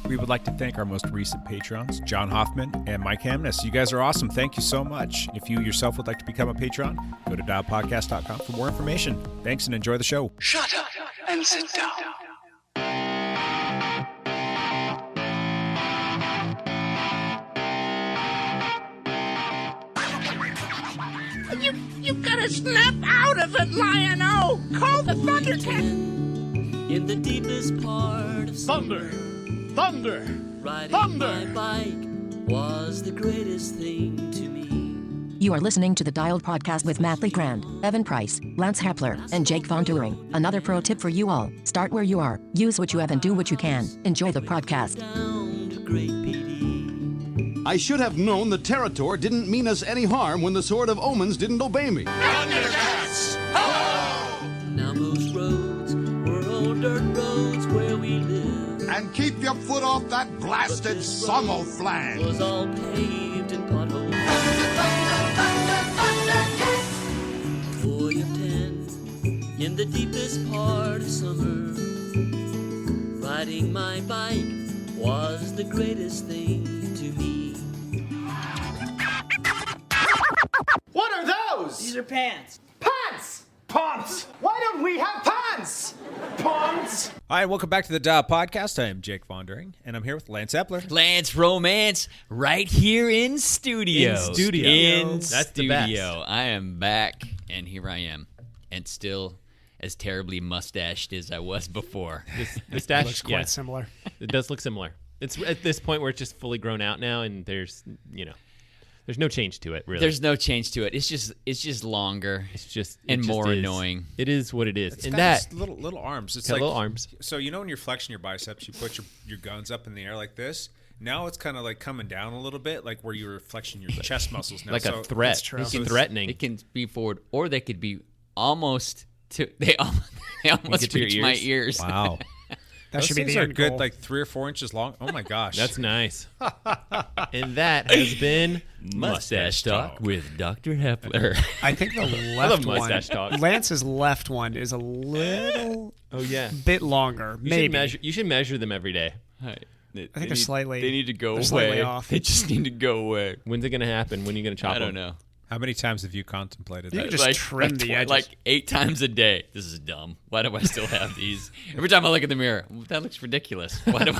We would like to thank our most recent patrons, John Hoffman and Mike Hamness. You guys are awesome. Thank you so much. If you yourself would like to become a patron, go to dialpodcast.com for more information. Thanks and enjoy the show. Shut up and sit down. You gotta snap out of it, Lion-O! Call the Thunder Cat! In the deepest part of Thunder! Thunder! riding Thunder! my bike was the greatest thing to me. You are listening to the Dialed Podcast with Matt Lee Grand, Evan Price, Lance Hepler, and Jake Von Turing. Another pro tip for you all. Start where you are. Use what you have and do what you can. Enjoy the podcast. Down to Great PD. I should have known the Territor didn't mean us any harm when the Sword of Omens didn't obey me. Thundercats! Ho! Now most roads were old dirt roads where we live. And keep your foot off that blasted Sommel It flag. was all paved in potholes. Boy of 10, in the deepest part of summer, riding my bike was the greatest thing to me. What are those? These are pants. Pants! Pants! Why don't we have pants? Pants! Hi, welcome back to the Dial Podcast. I am Jake Von Turing, and I'm here with Lance Epler. Lance Romance right here in studio. In studio. In That's the studio. I am back, and here I am, and still as terribly mustached as I was before. The stash Looks quite similar. It does look similar. It's at this point where it's just fully grown out now, and there's no change to it really. There's no change to it. It's just longer. It's just and it just more is. annoying. It is what it is. It's and got that these little arms. It's got like little arms. So you know when you're flexing your biceps, you put your guns up in the air like this. Now it's kind of like coming down a little bit, like where you're flexing your chest muscles now. like so a threat. That's true. It's So threatening. It can be forward, or they could be almost to. They almost get to your reach my ears? ears. Wow. That Those should be things the are end good, goal. like 3 or 4 inches long. Oh my gosh. That's nice. And that has been Mustache Talk with Dr. Hepler. I think the I left love one, mustache talk. Lance's left one is a little Oh yeah. bit longer. Maybe. You should measure them every day. I think they're slightly- They need to go they're away. slightly off. They just need to go away. When's it gonna happen? When are you gonna chop I don't them? know. How many times have you contemplated You that? can just trim the edges. Like 8 times a day. This is dumb. Why do I still have these? Every time I look in the mirror, that looks ridiculous. Why do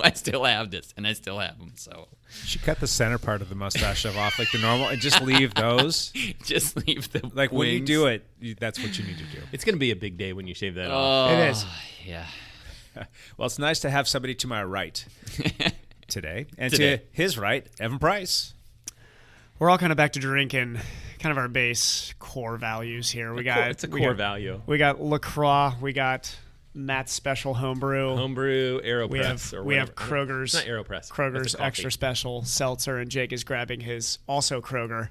I still have this? And I still have them. So You should cut the center part of the mustache off like the normal and just leave those. just leave the Like when you wings. do it, that's what you need to do. It's gonna be a big day when you shave that off. Oh, It is. Yeah. Well, it's nice to have somebody to my right today. And Today. to his right, Evan Price. We're all kind of back to drinking, kind of our base core values here. It's a core value. We got LaCroix. We got Matt's special homebrew. Homebrew, AeroPress, we have or we have whatever. Kroger's. It's not AeroPress. Kroger's That's a coffee. extra special seltzer, and Jake is grabbing his also Kroger.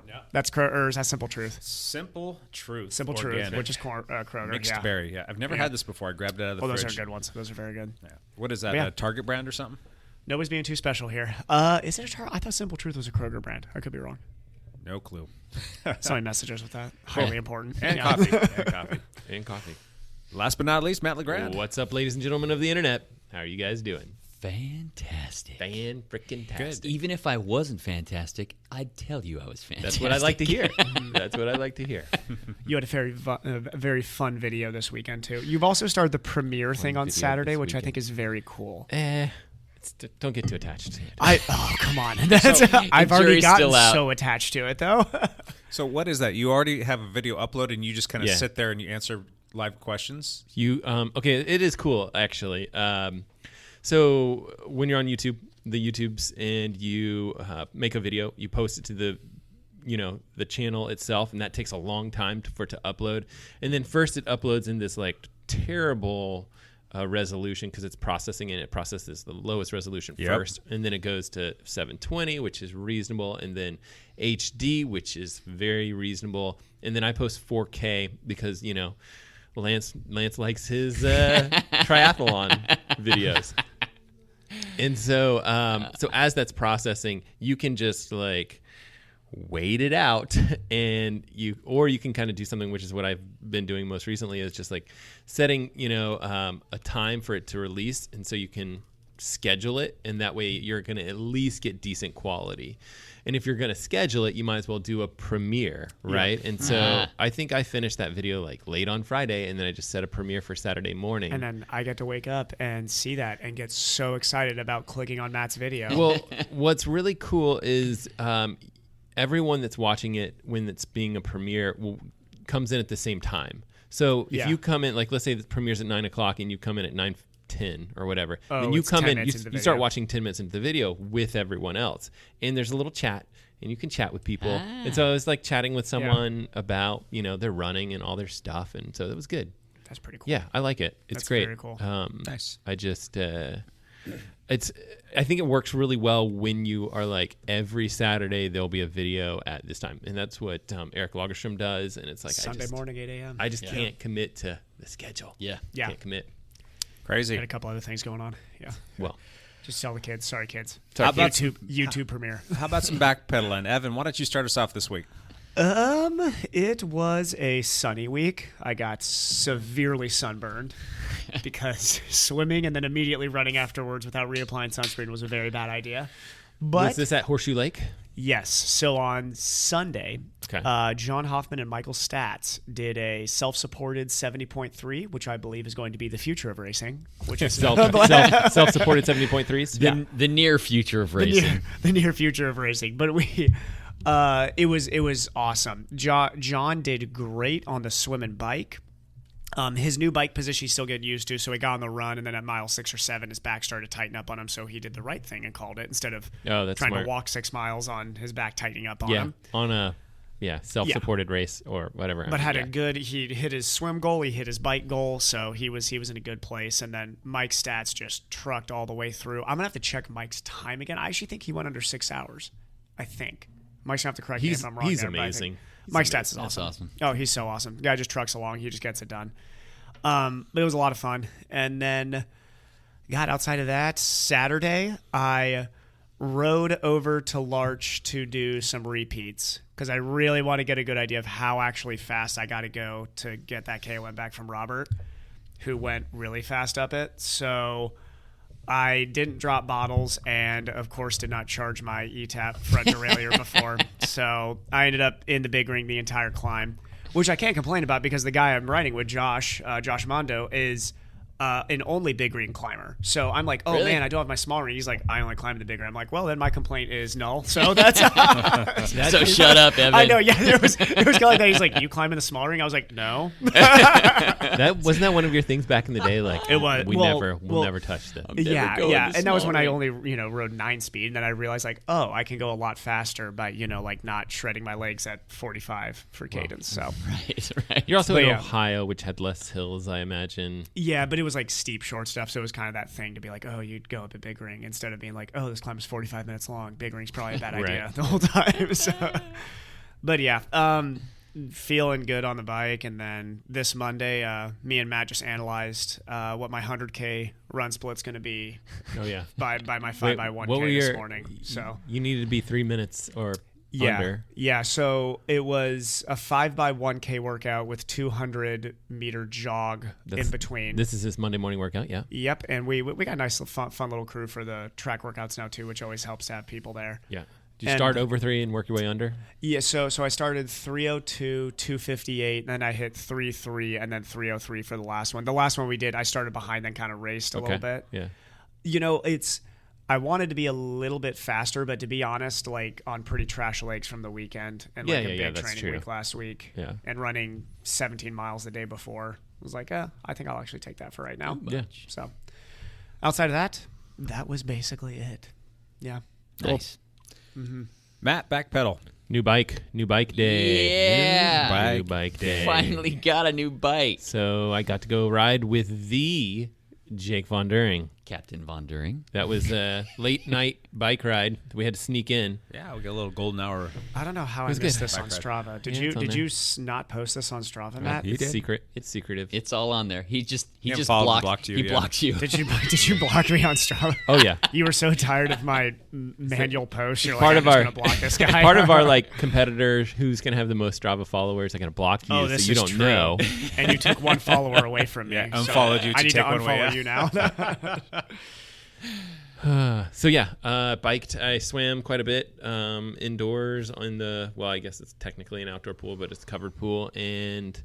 Yeah. That's or is that Simple Truth? Simple Truth. Simple Organic. Truth, which is Kroger. Mixed yeah. berry. Yeah, I've never had this before. I grabbed it out of the Oh, those fridge. are good ones. Those are very good. Yeah. What is that? Yeah. A Target brand or something? Nobody's being too special here. Is it I thought Simple Truth was a Kroger brand. I could be wrong. No clue. Somebody messages with that. Highly important. And Yeah. coffee. And coffee. And coffee. Last but not least, Matt LeGrand. What's up, ladies and gentlemen of the internet? How are you guys doing? Fantastic. Fan-frickin-tastic. Even if I wasn't fantastic, I'd tell you I was fantastic. That's what I like to hear. That's what I like to hear. You had a very fun video this weekend too. You've also started the premiere thing on video Saturday, this which I weekend. think is very cool. Don't get too attached to it. Oh come on! I've already jury's gotten still out. so attached to it though. So what is that? You already have a video uploaded and you just kind of Yeah. sit there and you answer live questions? You okay? It is cool actually. So when you're on YouTube, the YouTubes, and you make a video, you post it to the channel itself, and that takes a long time for it to upload. And then first it uploads in this like terrible resolution because it's processing, and it processes the lowest resolution first, and then it goes to 720, which is reasonable, and then HD, which is very reasonable, and then I post 4K because Lance likes his triathlon videos. And so as that's processing, you can just like wait it out, and you can kind of do something, which is what I've been doing most recently, is just like setting a time for it to release, and so you can schedule it, and that way you're going to at least get decent quality. And if you're going to schedule it, you might as well do a premiere, right? And so I think I finished that video like late on Friday, and then I just set a premiere for Saturday morning. And then I get to wake up and see that and get so excited about clicking on Matt's video. Well, what's really cool is everyone that's watching it when it's being a premiere comes in at the same time. So if you come in, like let's say the premiere's at 9 o'clock and you come in at 9:10 or whatever, then you come in, you start watching 10 minutes into the video with everyone else. And there's a little chat, and you can chat with people. And so I was like chatting with someone about, their running and all their stuff. And so that was good. That's pretty cool. Yeah, I like it. It's great. Very cool. Nice. I just, I think it works really well when you are like every Saturday there'll be a video at this time, and that's what Eric Lagerstrom does. And it's like Sunday morning 8 a.m. I just can't commit to the schedule. Can't commit. Crazy. Got a couple other things going on. Yeah. Well, just tell the kids. Sorry, kids. How about YouTube premiere. How about some backpedaling, Evan? Why don't you start us off this week? It was a sunny week. I got severely sunburned because swimming and then immediately running afterwards without reapplying sunscreen was a very bad idea. But was this at Horseshoe Lake? Yes. So on Sunday, John Hoffman and Michael Statz did a self-supported 70.3, which I believe is going to be the future of racing. Which is self-supported 70.3s. The near future of racing. The near future of racing. But it was awesome. John did great on the swim and bike. His new bike position he's still getting used to, so he got on the run, and then at mile 6 or 7, his back started to tighten up on him, so he did the right thing and called it instead of trying smart. to walk 6 miles on his back tightening up on him. On a self-supported race or whatever. But he hit his swim goal, he hit his bike goal, so he was in a good place. And then Mike Statz just trucked all the way through. I'm gonna have to check Mike's time again. I actually think he went under 6 hours. I think Mike's gonna have to correct me if I'm wrong. He's amazing. Mike Statz is That's awesome. Oh, he's so awesome. The guy just trucks along. He just gets it done. But it was a lot of fun. And then, outside of that, Saturday, I rode over to Larch to do some repeats because I really want to get a good idea of how actually fast I got to go to get that KOM back from Robert, who went really fast up it. So I didn't drop bottles and, of course, did not charge my ETAP front derailleur before. So I ended up in the big ring the entire climb, which I can't complain about because the guy I'm riding with, Josh Mondo, is an only big ring climber. So I'm like, Really? man, I don't have my small ring. He's like, I only climb the big ring. I'm like, well, then my complaint is null. So that's So shut up, Evan. I know, yeah. It was kind of like that. He's like, you climb in the small ring? I was like, no. Wasn't that one of your things back in the day? Like It was. We'll never touch them. Yeah. And that was when I only, rode 9 speed. And then I realized like, oh, I can go a lot faster by, like not shredding my legs at 45 for cadence. So Right. You're also in Ohio, which had less hills, I imagine. yeah, but it was like steep short stuff. So it was kind of that thing to be like, oh, you'd go up a big ring instead of being like, oh, this climb is 45 minutes long. Big ring's probably a bad idea the whole time. So, but yeah, feeling good on the bike. And then this Monday, me and Matt just analyzed what my 100K run split's going to be. Oh yeah, by my 5x1K this morning. So you needed to be 3 minutes or under. Yeah. So it was a 5x1K workout with 200-meter jog in between. This is his Monday morning workout. Yeah. Yep. And we got a nice fun little crew for the track workouts now too, which always helps to have people there. Yeah. Did you start over 3 and work your way under? Yeah, so I started 302, 258, and then I hit 3.3 and then 303 for the last one. The last one we did, I started behind, then kind of raced a little bit. Yeah. I wanted to be a little bit faster, but to be honest, like on pretty trash legs from the weekend and like a big training week last week and running 17 miles the day before, I was like, I think I'll actually take that for right now. Yeah. So outside of that was basically it. Yeah. Nice. Mm-hmm. Matt, backpedal. New bike day. Yeah. New bike day. Finally got a new bike. So I got to go ride with the Jake Von During. Captain Von During. That was a late night bike ride. We had to sneak in. Yeah, we got a little golden hour. I don't know how I missed this on Strava. Did you not post this on Strava, Matt? It's secret. It's secretive. It's all on there. He just blocked you. He blocked you. Did you block me on Strava? Oh yeah. You were so tired of my manual post. You're part like, I'm just gonna block this guy. Part of our like competitor who's gonna have the most Strava followers. I'm gonna block you so you don't know. And you took one follower away from me. Yeah, unfollowed you. I need to take one away, unfollow you now. So yeah, biked. I swam quite a bit indoors on the. Well, I guess it's technically an outdoor pool, but it's a covered pool, and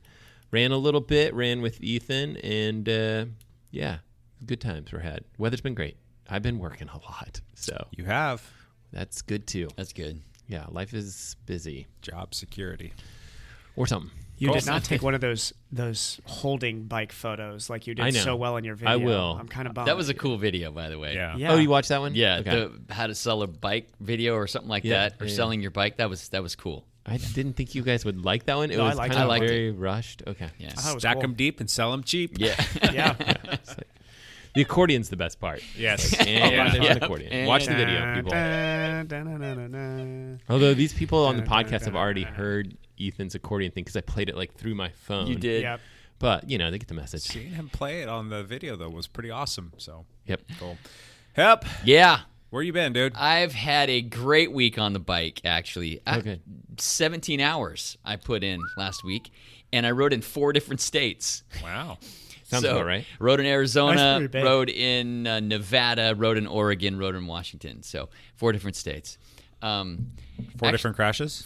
ran a little bit. Ran with Ethan, and yeah, good times were had. Weather's been great. I've been working a lot, so You have that's good too. That's good. Yeah, life is busy job security. or something. You did not take one of those holding bike photos like you I did know. so well in your video. I will. I'm kind of bummed. That was a cool video, by the way. Yeah. Yeah. Oh, you watched that one? Yeah, Okay. the how to sell a bike video or something like Yeah, that, or yeah. selling your bike. That was cool. I didn't think you guys would like that one. It No, I was liked kind it. of I liked very rushed. Okay. Yeah. I thought it was Stack cool. them deep and sell them cheap. Yeah. Yeah. The accordion's the best part. Yes. And there's Yeah. an accordion. Watch the video, people. people. Although these people on the podcast have already heard Ethan's accordion thing because I played it like through my phone. You did. Yep. But, you know, they get the message. Seeing him play it on the video though was pretty awesome. So Yep. cool. Yep. Yeah. Where you been, dude? I've had a great week on the bike, actually. Okay. 17 hours I put in last week, and I rode in 4 different states. Wow. Sounds about right. Rode in That's Arizona, pretty big. rode in Nevada, rode in Oregon, rode in Washington. So 4 different states. Four different crashes?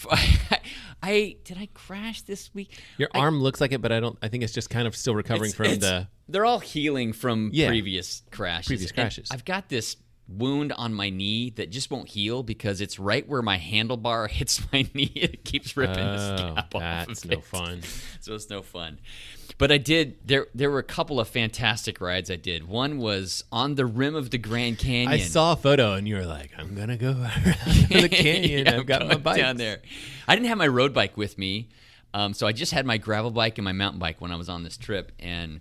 Did I crash this week? Your arm looks like it, but I think it's just kind of still recovering from the. They're all healing from Yeah. previous crashes. And crashes. I've got this wound on my knee that just won't heal because it's right where my handlebar hits my knee. It keeps ripping the scab off That's of no it. fun. So it's no fun. But I did. There were a couple of fantastic rides I did. One was on the rim of the Grand Canyon. I saw a photo and you were like, I'm going to go around the canyon. Yeah, I've got I'm my going bike. down there. I didn't have my road bike with me, so I just had my gravel bike and my mountain bike when I was on this trip. And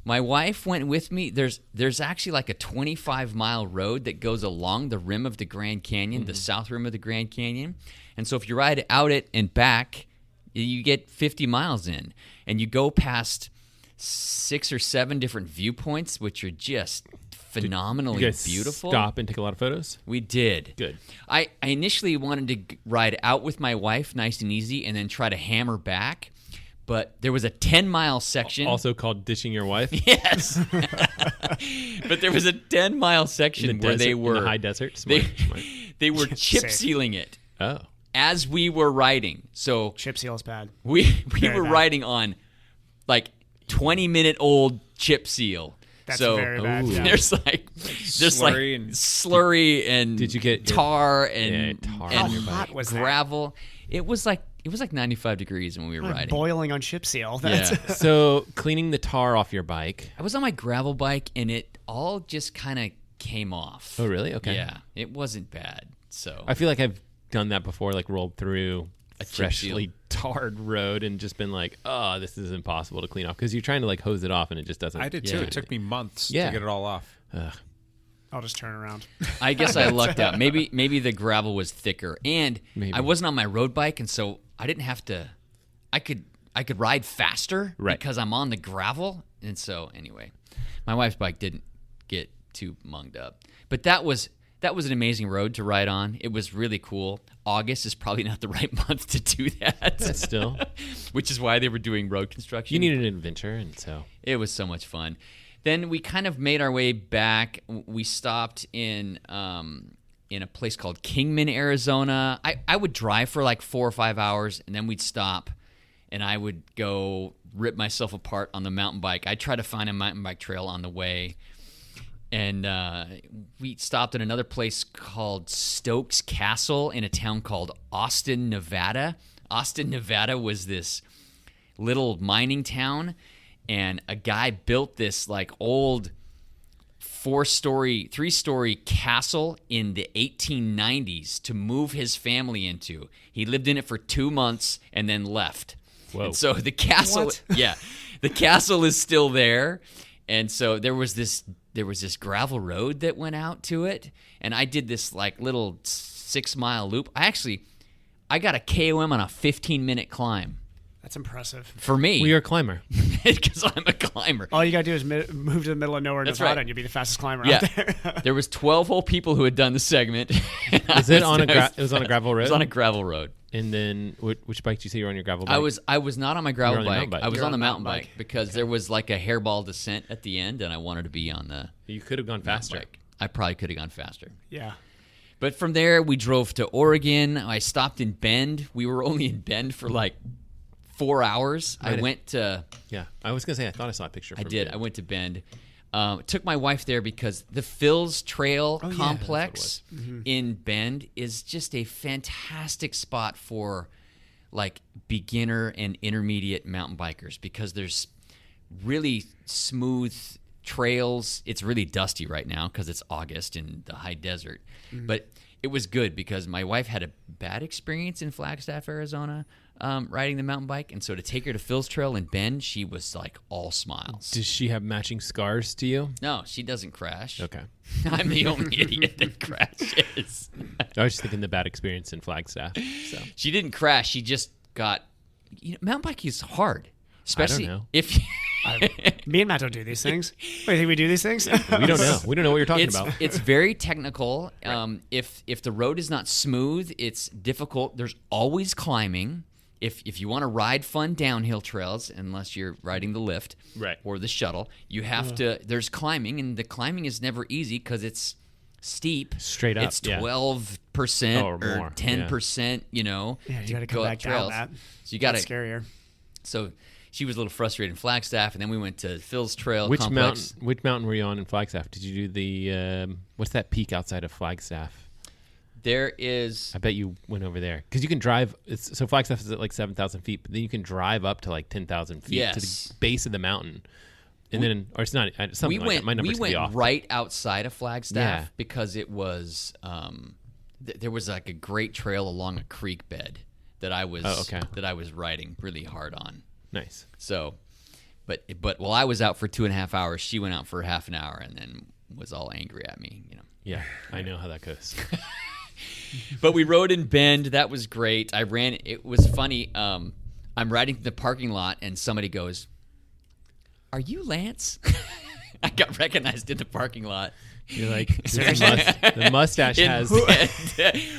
my wife went with me. There's actually like a 25-mile road that goes along the rim of the Grand Canyon, the south rim of the Grand Canyon. And so if you ride out it and back, you get 50 miles in. And you go past 6 or 7 different viewpoints, which are just phenomenally You guys beautiful. stop and take a lot of photos? We did. Good. I initially wanted to ride out with my wife, nice and easy, and then try to hammer back. But there was a 10-mile section. Also called ditching your wife? Yes. But there was a 10-mile section In the where desert, they were in the high desert? Smart. they were chip Safe. sealing it Oh. as we were riding. So Chip seal is bad. we Very were bad. riding on like 20-minute-old chip seal. That's so very bad. Ooh. Yeah. there's like Slurry and- slurry and Did you get your- tar and, Yeah, tar on and your bike. How hot was that? gravel? It was like 95 degrees when we were riding. Boiling on chip seal. Yeah. That's So cleaning the tar off your bike. I was on my gravel bike and it all just kind of came off. Oh, really? Okay. Yeah, it wasn't bad. So I feel like I've done that before, like rolled through a chip freshly seal. tarred road and just been like, oh, this is impossible to clean off because you're trying to like hose it off and it just doesn't. I did too. It took me months Yeah. to get it all off. I'll just turn around. I guess I lucked out. Maybe the gravel was thicker, and Maybe. I wasn't on my road bike, and so I didn't have to. I could ride faster Right. because I'm on the gravel, and so anyway, my wife's bike didn't get too munged up, but that was an amazing road to ride on. It was really cool. August is probably not the right month to do that. But still, Which is why they were doing road construction. you need an adventure, and so It was so much fun. Then we kind of made our way back. We stopped in a place called Kingman, Arizona. I would drive for like 4 or 5 hours, and then we'd stop, and I would go rip myself apart on the mountain bike. I'd try to find a mountain bike trail on the way. And we stopped at another place called Stokes Castle in a town called Austin, Nevada. Austin, Nevada was this little mining town, and a guy built this like old 3-story castle in the 1890s to move his family into. He lived in it for 2 months and then left. Whoa. And so the castle, the castle is still there. And so there was this gravel road that went out to it, and I did this like little 6-mile loop. I got a KOM on a 15-minute climb. That's impressive. For me. well, you're a climber. Because I'm a climber. All you gotta do is move to the middle of nowhere, That's Nevada, right. and you'll be the fastest climber Yeah. out there. There was 12 whole people who had done the segment. Is it on it was on a gravel road? It was on a gravel road. And then which bike did you say you were on your gravel bike? I was not on my gravel on the mountain bike. bike. I was You're on the on the mountain mountain bike because there was like a hairball descent at the end, and I wanted to be on the You could have gone mountain faster. bike. I probably could have gone faster. Yeah. But from there, we drove to Oregon. I stopped in Bend. We were only in Bend for like 4 hours. I went to... Yeah, I was going to say, I thought I saw a picture from I did. Bend. I went to Bend. Took my wife there because the Phil's Trail complex in Bend is just a fantastic spot for like beginner and intermediate mountain bikers because there's really smooth trails. It's really dusty right now because it's August in the high desert. But it was good because my wife had a bad experience in Flagstaff, Arizona, riding the mountain bike. And so to take her to Phil's Trail in Bend, she was like all smiles. Does she have matching scars to you? No, she doesn't crash. Okay. I'm the only idiot that crashes. I was just thinking the bad experience in Flagstaff. So. She didn't crash. She just got... mountain biking is hard. Especially I don't know. if... Me and Matt don't do these things. Wait, you think we do these things? We don't know. We don't know what you're talking about. It's very technical. If the road is not smooth, it's difficult. There's always climbing. If you want to ride fun downhill trails, unless you're riding the lift or the shuttle, you have to. There's climbing, and the climbing is never easy because it's steep. Straight up, it's 12% or more, 10%. You know, Yeah, you got to come back down that. So you got to scarier. So she was a little frustrated in Flagstaff, and then we went to Phil's Trail Which complex. mountain were you on in Flagstaff? Did you do the what's that peak outside of Flagstaff? There is... I bet you went over there. Because you can drive... So Flagstaff is at like 7,000 feet, but then you can drive up to like 10,000 feet to the base of the mountain. And then... Or it's not... Something like that. My numbers could be off. We went right outside of Flagstaff because it was... there was like a great trail along a creek bed that I was that I was riding really hard on. Nice. So... But while I was out for 2.5 hours, she went out for half an hour and then was all angry at me, you know. Yeah, I know how that goes. But we rode in Bend. That was great. I ran. It was funny. I'm riding through the parking lot, and somebody goes, "Are you Lance?" I got recognized in the parking lot. You're like, the mustache has...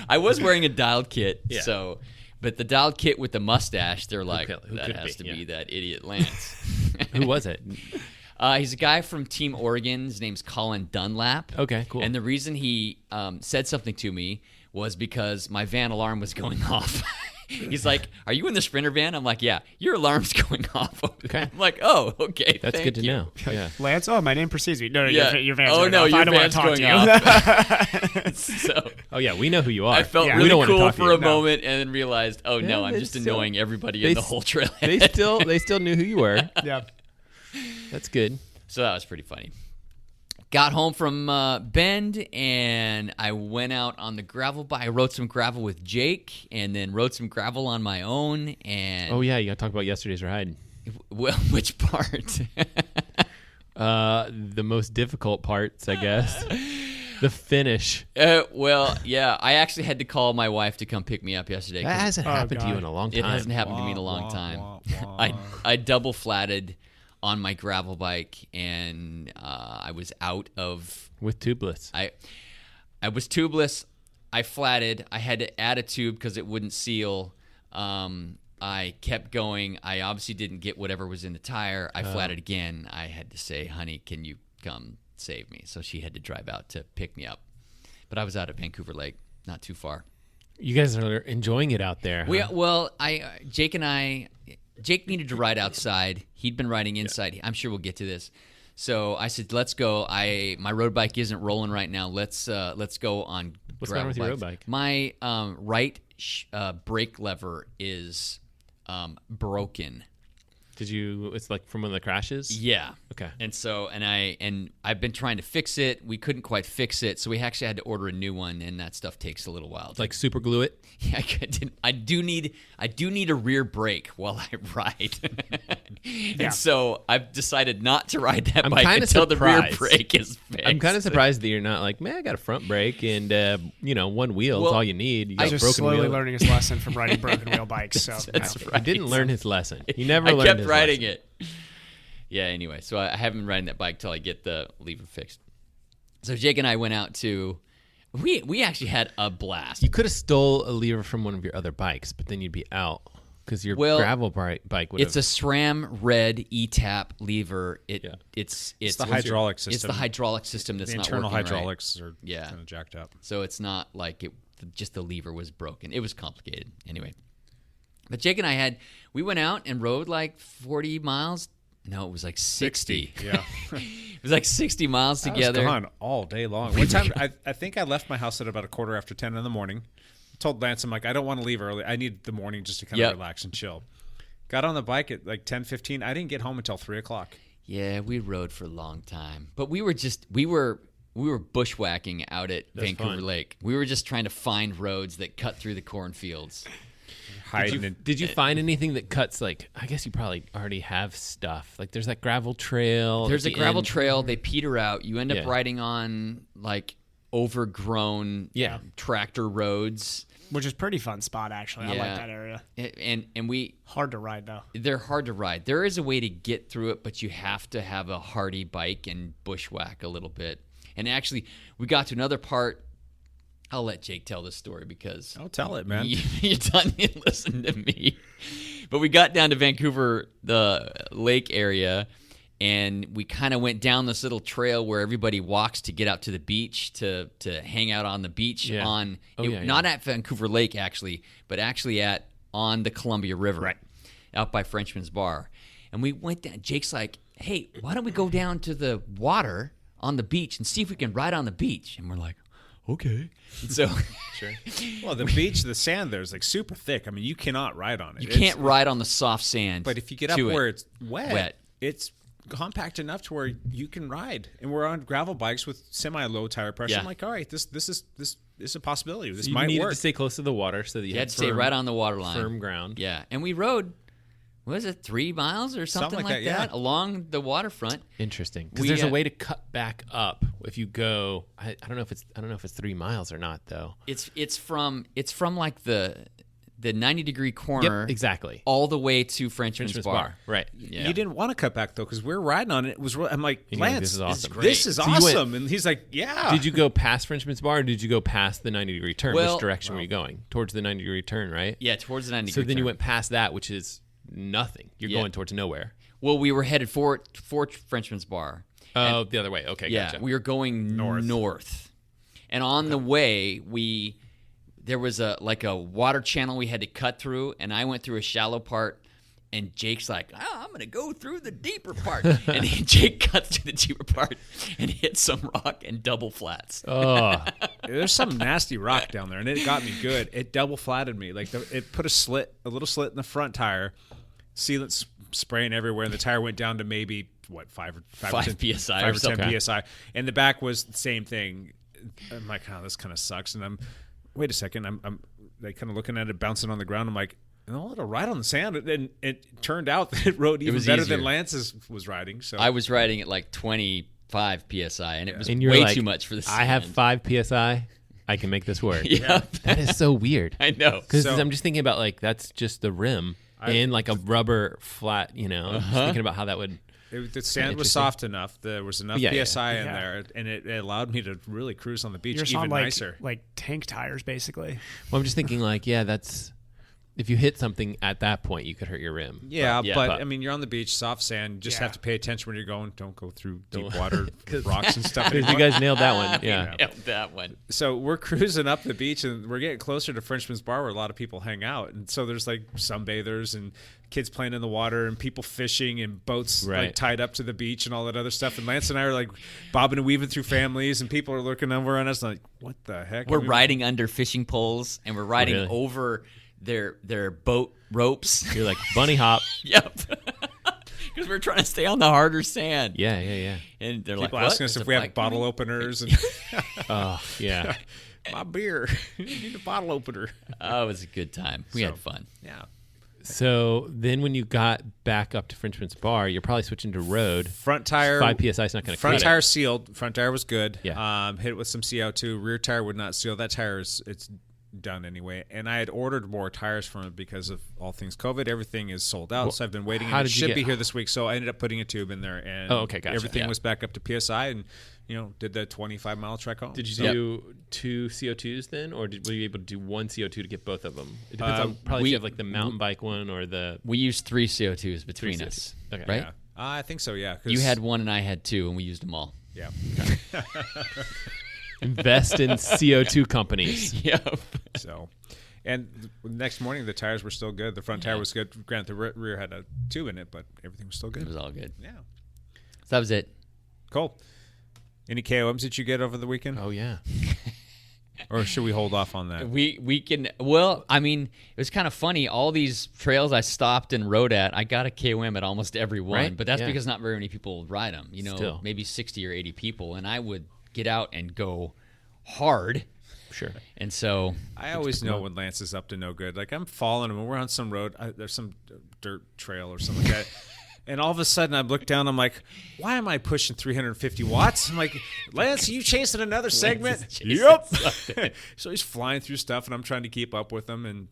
I was wearing a dialed kit, so... But the dialed kit with the mustache, they're like, that has to be that idiot Lance. Who was it? He's a guy from Team Oregon. His name's Colin Dunlap. Okay, cool. And the reason he said something to me was because my van alarm was going off. He's like, "Are you in the Sprinter van?" I'm like, "Yeah, your alarm's going off." Okay. I'm like, "Oh, okay, that's good to know." Yeah. Lance, my name precedes me. No, yeah. your van's going off. I don't want van's to talk to you. off. So, yeah, we know who you are. I felt really cool for a moment and then realized, oh no, I'm just annoying everybody in the whole trail. They still knew who you were. Yeah. That's good. So that was pretty funny. Got home from Bend, and I went out on the gravel bike. I rode some gravel with Jake, and then rode some gravel on my own. And oh, yeah, you got to talk about yesterday's ride. Well, which part? The most difficult parts, I guess. The finish. Well, yeah, I actually had to call my wife to come pick me up yesterday. That hasn't happened to you in a long time. It hasn't happened to me in a long time. I double flatted on my gravel bike, and I was out of... With tubeless. I was tubeless. I flatted. I had to add a tube because it wouldn't seal. I kept going. I obviously didn't get whatever was in the tire. I flatted again. I had to say, "Honey, can you come save me?" So she had to drive out to pick me up. But I was out at Vancouver Lake, not too far. You guys are enjoying it out there, huh? Jake needed to ride outside. He'd been riding inside. I'm sure we'll get to this. So I said, "Let's go." My road bike isn't rolling right now. Let's go on. What's wrong with your road bike? My right brake lever is broken. It's like from one of the crashes? Yeah. Okay. And so I've been trying to fix it. We couldn't quite fix it, so we actually had to order a new one, and that stuff takes a little while. Like super glue it? Yeah, I do need a rear brake while I ride. And so I've decided not to ride that bike until the rear brake is fixed. I'm kind of surprised that you're not like, man, I got a front brake and one wheel is all you need. You got I was just slowly learning his lesson from riding broken wheel bikes. So That's right. He didn't learn his lesson. He never learned his lesson. I kept riding it. Yeah, anyway, so I haven't been riding that bike till I get the lever fixed. So Jake and I went out to... We actually had a blast. You could have stole a lever from one of your other bikes, but then you'd be out. Because your Well, gravel bike would It's a SRAM red E-tap lever. It's the hydraulic system. It's the hydraulic system that's The not internal working hydraulics right. are kind of jacked up. So it's not like just the lever was broken. It was complicated. Anyway. But Jake and I we went out and rode like 40 miles. No, it was like 60. Yeah. It was like 60 miles together. I was gone all day long. One time, I think I left my house at about 10:15 in the morning. Told Lance, I'm like, I don't want to leave early. I need the morning just to kind of relax and chill. Got on the bike at like 10:15. I didn't get home until 3 o'clock. Yeah, we rode for a long time. But we were bushwhacking out at Vancouver Lake. We were just trying to find roads that cut through the cornfields. Did you find anything that cuts, like, I guess you probably already have stuff. Like, there's that gravel trail. There's a gravel trail. They peter out. You end up riding on, like, overgrown tractor roads. Which is a pretty fun spot, actually. I like that area. And we... Hard to ride, though. They're hard to ride. There is a way to get through it, but you have to have a hardy bike and bushwhack a little bit. And actually, we got to another part... I'll let Jake tell this story because... I'll tell it, man. You done listen to me. But we got down to Vancouver, the lake area, and we kind of went down this little trail where everybody walks to get out to the beach, to hang out on the beach. Not at Vancouver Lake, actually, but actually on the Columbia River, out by Frenchman's Bar. And we went down. Jake's like, hey, why don't we go down to the water on the beach and see if we can ride on the beach? And we're like, okay. So, well, the beach, the sand there is like super thick. I mean, you cannot ride on it. You can't ride on the soft sand. But if you get up where it's wet, it's compact enough to where you can ride. And we're on gravel bikes with semi-low tire pressure. I'm like, all right, this is a possibility. This might work. You needed to stay close to the water so that you had to stay right on the water line, firm ground. Yeah, and we rode. What was it, 3 miles or something like that along the waterfront? Interesting, because there's a way to cut back up if you go. I don't know if it's 3 miles or not though. It's from like the 90-degree corner, exactly, all the way to Frenchman's Bar. Right. Yeah. You didn't want to cut back though because we were riding on it. I'm like, Lance, this is awesome. This is awesome, and he's like, yeah. Did you go past Frenchman's Bar, or did you go past the 90-degree turn? Which direction were you going? Towards the 90-degree turn, right? Yeah, towards the 90-degree turn. So then you went past that, which is nothing. You're going towards nowhere. Well, we were headed for Frenchman's Bar. Oh, the other way. Okay, gotcha. We were going north. And on the way, there was a water channel we had to cut through, and I went through a shallow part, and Jake's like, I'm going to go through the deeper part. And Jake cuts through the deeper part and hit some rock and double flats. Oh. There's some nasty rock down there, and it got me good. It double flatted me. Like it put a little slit in the front tire, sealant spraying everywhere, and the tire went down to maybe, 5 or 10 PSI 5 or or 10 something. PSI. And the back was the same thing. I'm like, oh, this kind of sucks. And wait a second. I'm like kind of looking at it bouncing on the ground. I'm like, no, it'll ride on the sand. And it turned out that it rode even better than Lance's was riding. So I was riding at like 25 PSI, and it was and way too much for the sand. I have 5 PSI. I can make this work. Yeah. That is so weird. I know. Because I'm just thinking about, like, that's just the rim and, like, a rubber flat, Just thinking about how that would... The sand was soft enough. There was enough PSI in there, and it allowed me to really cruise on the beach even nicer. Like tank tires, basically. Well, I'm just thinking, like, that's... If you hit something at that point, you could hurt your rim. But I mean, you're on the beach, soft sand. You just have to pay attention when you're going. Don't go through deep water, rocks and stuff. You guys nailed that one. Yeah. Nailed that one. So we're cruising up the beach, and we're getting closer to Frenchman's Bar, where a lot of people hang out. And so there's like sunbathers and kids playing in the water, and people fishing, and boats like tied up to the beach, and all that other stuff. And Lance and I are like bobbing and weaving through families, and people are looking over on us like, "What the heck?" We're riding under fishing poles, and we're riding over their boat ropes. You're like bunny hop. Yep. Because we're trying to stay on the harder sand. Yeah. And they're people like, asking us if we have bottle openers. And oh, yeah. My beer. You need a bottle opener. Oh, it was a good time. We had fun. Yeah. So then when you got back up to Frenchman's Bar, you're probably switching to road. Front tire. 5 PSI is not going to cut it. Front tire sealed. Front tire was good. Yeah. Hit it with some CO2. Rear tire would not seal. That tire it's done anyway. And I had ordered more tires from it because of all things COVID. Everything is sold out, so I've been waiting. And it should be here this week, so I ended up putting a tube in there, and everything was back up to PSI, and did the 25-mile trek home. Did you do 2 CO2s then, or were you able to do 1 CO2 to get both of them? It depends on probably if you have like the mountain bike one or the. We used 3 CO2s between us, okay. right? Yeah. I think so. Yeah. You had 1 and I had 2, and we used them all. Yeah. Invest in CO2 companies. Yep. So, and the next morning the tires were still good. The front tire was good. Granted, the rear had a tube in it, but everything was still good. It was all good. Yeah. So that was it. Cool. Any KOMs that you get over the weekend? Oh yeah. Or should we hold off on that? We can. Well, I mean, it was kind of funny. All these trails I stopped and rode at, I got a KOM at almost every one. Right? But that's because not very many people ride them. Still. Maybe 60 or 80 people, and I would get out and go hard. Sure. And so I always know when Lance is up to no good. Like I'm falling, and when we're on some road, there's some dirt trail or something like that. And all of a sudden, I look down. I'm like, "Why am I pushing 350 watts?" I'm like, "Lance, are you chasing another segment?" Yep. So he's flying through stuff, and I'm trying to keep up with him. And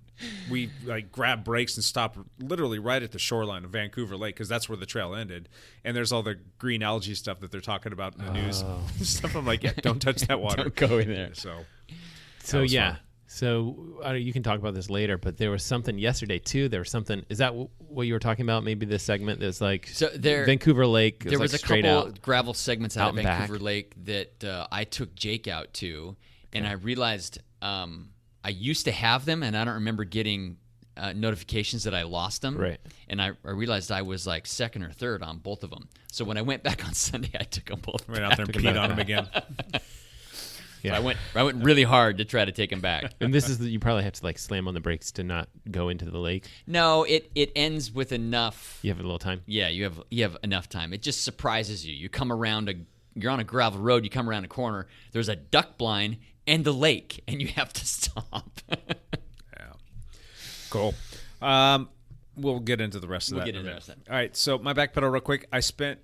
we like grab brakes and stop literally right at the shoreline of Vancouver Lake because that's where the trail ended. And there's all the green algae stuff that they're talking about in the news. Stuff. I'm like, "Yeah, don't touch that water. Don't go in there." So yeah. fun. So you can talk about this later, but there was something yesterday too. There was something. Is that what you were talking about? Maybe this segment that's like Vancouver Lake. There was like a couple out, gravel segments out of Vancouver back. Lake that I took Jake out to, and I realized I used to have them, and I don't remember getting notifications that I lost them. Right. And I realized I was like second or third on both of them. So when I went back on Sunday, I took them both. Went out there and peed on them again. Yeah. So I went really hard to try to take him back. And this is you probably have to like slam on the brakes to not go into the lake. No, it ends with enough. You have a little time. Yeah, you have enough time. It just surprises you. You come around you're on a gravel road. You come around a corner. There's a duck blind and the lake, and you have to stop. Yeah. Cool. We'll get into the rest of that. We'll get into the rest of that. All right. So my back pedal real quick. I spent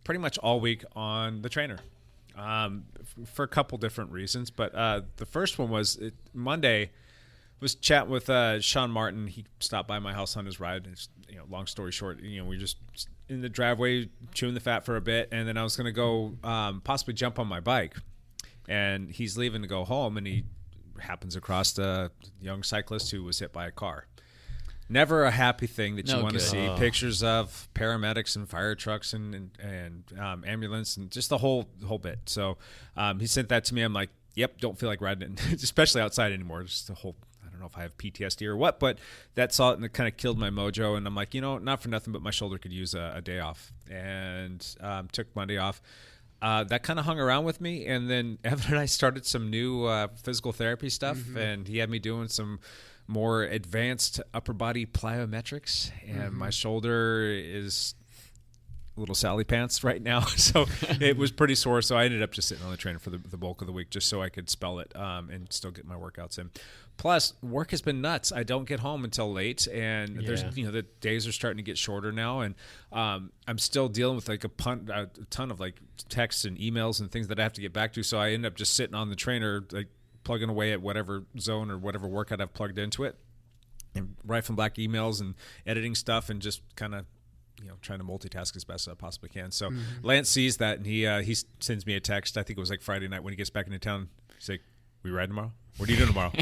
pretty much all week on the trainer. For a couple different reasons, but the first one was Monday. Was chatting with Sean Martin. He stopped by my house on his ride. And long story short, we were just in the driveway chewing the fat for a bit, and then I was going to go possibly jump on my bike, and he's leaving to go home, and he happens across a young cyclist who was hit by a car. Never a happy thing that you want to see. Pictures of paramedics and fire trucks and ambulance and just the whole bit. So he sent that to me. I'm like, yep, don't feel like riding it, especially outside anymore. Just the whole, I don't know if I have PTSD or what, but that saw it and it kind of killed my mojo. And I'm like, not for nothing, but my shoulder could use a day off. And took Monday off. That kind of hung around with me. And then Evan and I started some new physical therapy stuff. Mm-hmm. And he had me doing some more advanced upper body plyometrics, and my shoulder is a little Sally pants right now, so it was pretty sore. So I ended up just sitting on the trainer for the bulk of the week just so I could spell it and still get my workouts in. Plus, work has been nuts. I don't get home until late, and there's the days are starting to get shorter now, and I'm still dealing with like a ton of like texts and emails and things that I have to get back to. So I end up just sitting on the trainer like plugging away at whatever zone or whatever workout I've plugged into it, and rifling back emails and editing stuff and just kind of trying to multitask as best as I possibly can. So Lance sees that, and he sends me a text. I think it was like Friday night when he gets back into town. He's like, "We ride tomorrow? What are you doing tomorrow?"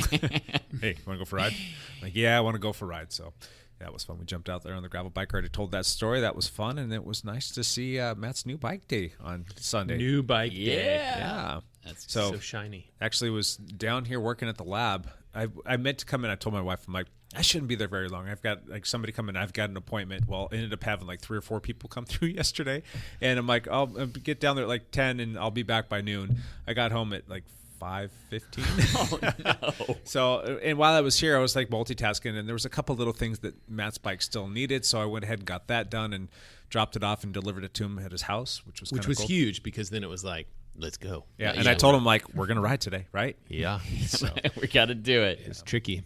"Hey, want to go for a ride?" I'm like, "Yeah, I want to go for a ride." So that was fun. We jumped out there on the gravel bike. I already told that story. That was fun, and it was nice to see Matt's new bike day on Sunday. New bike day. Yeah. That's so shiny. Actually was down here working at the lab. I meant to come in. I told my wife, I'm like, I shouldn't be there very long. I've got like somebody come in. I've got an appointment. Well, I ended up having like 3 or 4 people come through yesterday. And I'm like, I'll get down there at like 10 and I'll be back by noon. I got home at like 5:15. Oh, no. So, and while I was here, I was like multitasking, and there was a couple little things that Matt's bike still needed. So I went ahead and got that done and dropped it off and delivered it to him at his house, which was cool. Huge because then it was like, let's go. Yeah, and I told him like, we're gonna ride today, right? Yeah. So we got to do it. It's tricky.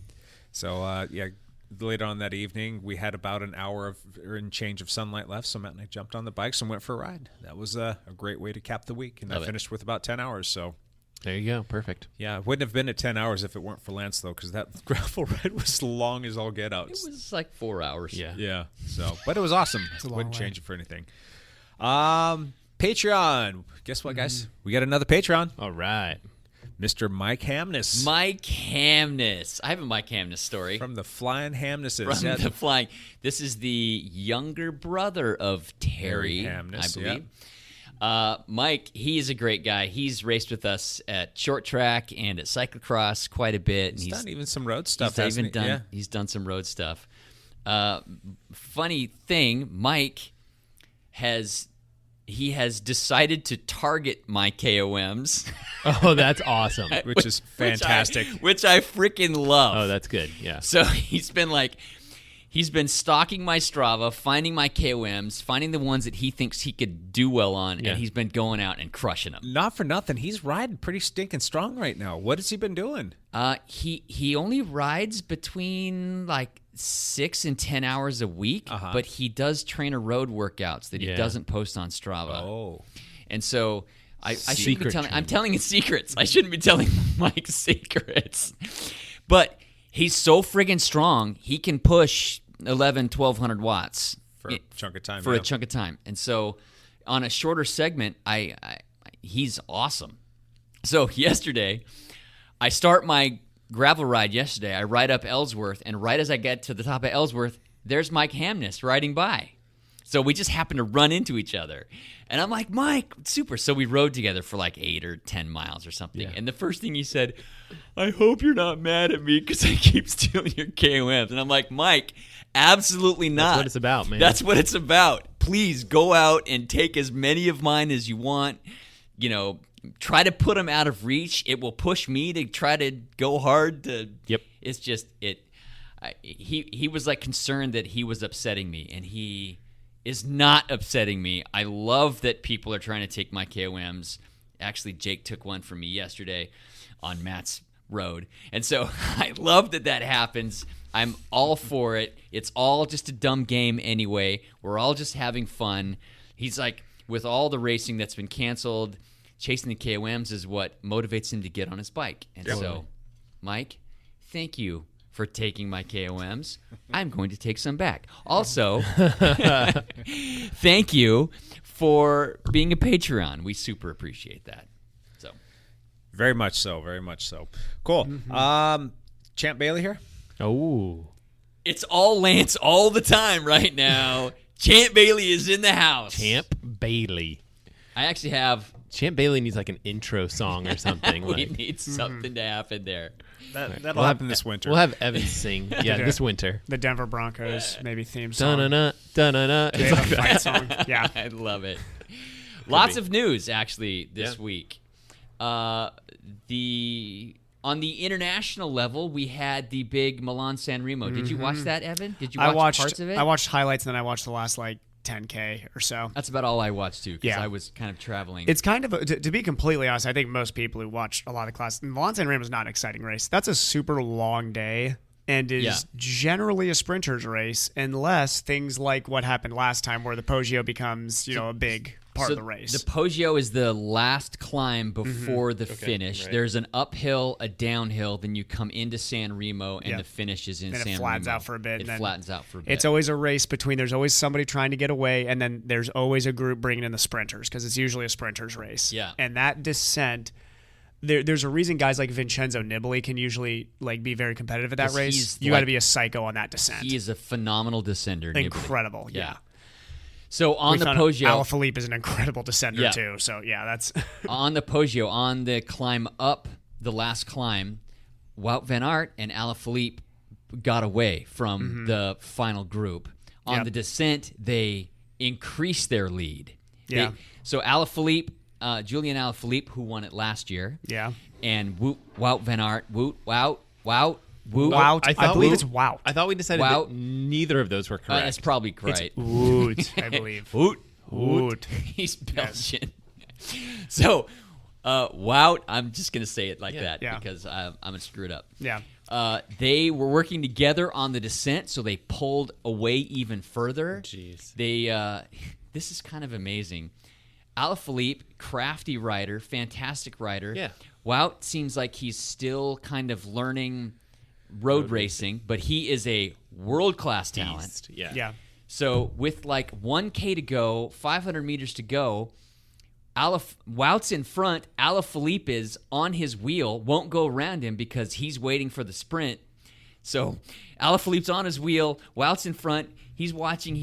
So later on that evening, we had about an hour and change of sunlight left. So Matt and I jumped on the bikes and went for a ride. That was a great way to cap the week, and I finished with about 10 hours. So There you go. Perfect. Yeah, it wouldn't have been at 10 hours if it weren't for Lance, though, because that gravel ride was long as all get out. It was like 4 hours. Yeah. So, but it was awesome. Wouldn't change it for anything. Patreon. Guess what, guys? We got another Patreon. All right. Mr. Mike Hamness. Mike Hamness. I have a Mike Hamness story. From the Flying Hamnesses. From the Flying. This is the younger brother of Terry Hamness, I believe. Mike, he's a great guy. He's raced with us at short track and at cyclocross quite a bit. He's done even some road stuff. He's done some road stuff. Funny thing, Mike has decided to target my KOMs. Oh, that's awesome. Which is fantastic. Which I freaking love. Oh, that's good. Yeah. So he's been stalking my Strava, finding my KOMs, finding the ones that he thinks he could do well on, and he's been going out and crushing them. Not for nothing. He's riding pretty stinking strong right now. What has he been doing? He only rides between like 6 and 10 hours a week, but he does trainer road workouts that he doesn't post on Strava. Oh. And so I shouldn't be telling. I'm telling his secrets. I shouldn't be telling Mike's secrets. But he's so friggin' strong, he can push 1,200 watts for a chunk of time. A chunk of time. And so on a shorter segment, he's awesome. So yesterday, I start my gravel ride yesterday. I ride up Ellsworth, and right as I get to the top of Ellsworth, there's Mike Hamness riding by. So we just happened to run into each other. And I'm like, Mike, super. So we rode together for like 8 or 10 miles or something. Yeah. And the first thing he said, I hope you're not mad at me because I keep stealing your KOMs. And I'm like, Mike, absolutely not. That's what it's about, man. That's what it's about. Please go out and take as many of mine as you want. You know, try to put them out of reach. It will push me to try to go hard. It's just, he was like concerned that he was upsetting me, and he is not upsetting me. I love that people are trying to take my KOMs. Actually, Jake took one from me yesterday on Matt's road. And so I love that happens. I'm all for it. It's all just a dumb game anyway. We're all just having fun. He's like, with all the racing that's been canceled, chasing the KOMs is what motivates him to get on his bike. And so, Mike, thank you for taking my KOMs. I'm going to take some back. Also, thank you for being a Patreon. We super appreciate that. So, very much so. Very much so. Cool. Mm-hmm. Champ Bailey here. Oh, it's all Lance all the time right now. Champ Bailey is in the house. Champ Bailey. I actually have. Champ Bailey needs like an intro song or something. We need something to happen there. That'll happen this winter. We'll have Evan sing. Yeah, this winter. The Denver Broncos maybe theme song. Da-na-na, da-na-na. It's like a fight song. Yeah. I love it. Lots of news actually this week. On the international level, we had the big Milan-San Remo. Did you watch that, Evan? Did you watch parts of it? I watched highlights, and then I watched the last 10K or so. That's about all I watched too, because I was kind of traveling. It's kind of to be completely honest, I think most people who watch a lot of classes, Milan-San Remo is not an exciting race. That's a super long day and is generally a sprinter's race, unless things like what happened last time, where the Poggio becomes a big part of the race. The Poggio is the last climb before the finish. Right. There's an uphill, a downhill, then you come into San Remo, and the finish is in San Remo. It flattens out for a bit. It flattens out for a bit. It's always a race between, there's always somebody trying to get away, and then there's always a group bringing in the sprinters, because it's usually a sprinter's race. Yeah. And that descent, there's a reason guys like Vincenzo Nibali can usually be very competitive at that race. You got to be a psycho on that descent. He is a phenomenal descender. Incredible, yeah. So on the Poggio, Alaphilippe is an incredible descender too. So that's on the Poggio, on the climb up, the last climb, Wout van Aert and Alaphilippe got away from the final group. On the descent, they increased their lead. Yeah. So Alaphilippe, Julian Alaphilippe, who won it last year. Yeah. And Wout van Aert, Wout. I believe it's Wout. I thought we decided that neither of those were correct. That's probably right. It's Wout, I believe. Wout. He's Belgian. So, Wout, I'm just going to say it like that because I'm going to screw it up. Yeah. They were working together on the descent, so they pulled away even further. Jeez. This is kind of amazing. Alaphilippe, crafty rider, fantastic rider, Wout seems like he's still kind of learning road racing, but he is a world-class talent. Yeah. So with like 1K to go, 500 meters to go, Wout's in front. Alaphilippe is on his wheel, won't go around him because he's waiting for the sprint. So Alaphilippe's on his wheel. Wout's in front. He's watching.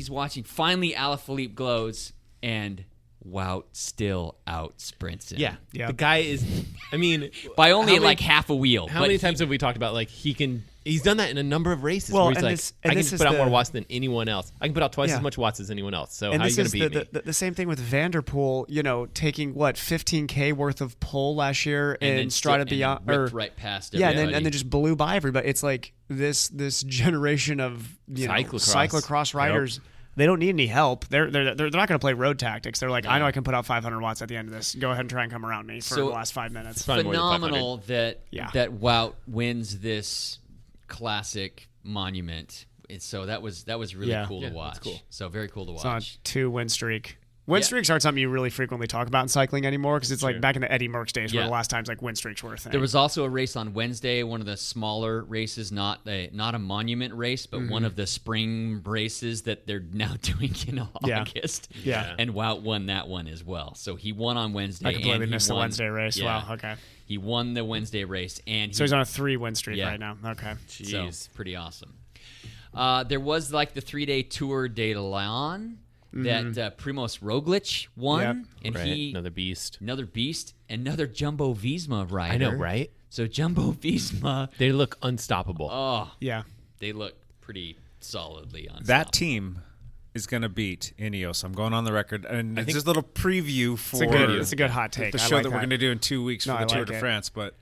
Finally, Alaphilippe glows, and Wout still out sprints him. Yeah. The guy is, I mean, by only like half a wheel. How many times have we talked about like he's done that in a number of races Well, where he's and like, this- and I this can is put out more the- watts than anyone else. I can put out twice Yeah. as much watts as anyone else. So And how are this you going to is beat me? the same thing with Vanderpool, taking 15K worth of pole last year And then in Strada still- Beyond, and ripped right past yeah, everybody. and then just blew by everybody. It's like this generation of cyclocross riders. They don't need any help. They're not going to play road tactics. They're like, I know I can put out 500 watts at the end of this. Go ahead and try and come around me for the last 5 minutes. Phenomenal that Wout wins this classic monument. And so that was really cool to watch. That's cool. So very cool to watch. It's on a 2-win streak. Win streaks aren't something you really frequently talk about in cycling anymore because it's like back in the Eddie Merckx days where the last times like win streaks were a thing. There was also a race on Wednesday, one of the smaller races, not a monument race, but one of the spring races that they're now doing in August. Yeah. And Wout won that one as well. So he won on Wednesday. I completely and he missed the won- Wednesday race. Yeah. Wow, okay. He won the Wednesday race. And So he's on a 3-win streak right now. Okay. So pretty awesome. There was like the 3-day Tour de Leon that Primoz Roglic won, and he another beast, another Jumbo Visma rider. I know, right? So Jumbo Visma, they look unstoppable. Oh, yeah, they look pretty solidly unstoppable. That team is going to beat Ineos. I'm going on the record, and it's just a little preview for it's a good hot take. the I show like that we're going to do in 2 weeks for No, the I Tour like de it. France. But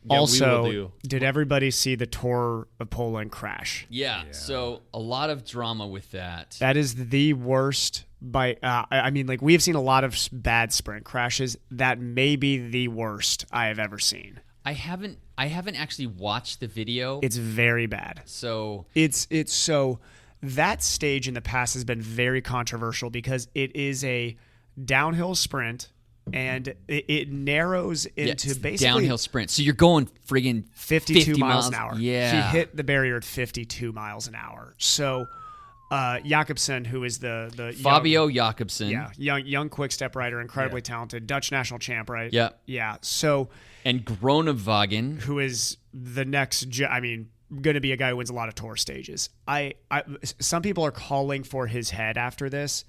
also, did everybody see the Tour of Poland crash? Yeah. So a lot of drama with that. That is the worst. I mean, like we have seen a lot of bad sprint crashes. That may be the worst I have ever seen. I haven't actually watched the video. It's very bad. So it's so that stage in the past has been very controversial because it is a downhill sprint. And it narrows into basically downhill sprint. So you're going friggin' 52 miles an hour. Yeah. He hit the barrier at 52 miles an hour. So Jakobsen, who is the Fabio Jakobsen. Yeah, young quick step rider, incredibly talented, Dutch national champ, right? Yeah. Yeah. So and Groenewegen, who is the next going to be a guy who wins a lot of tour stages. Some people are calling for his head after this.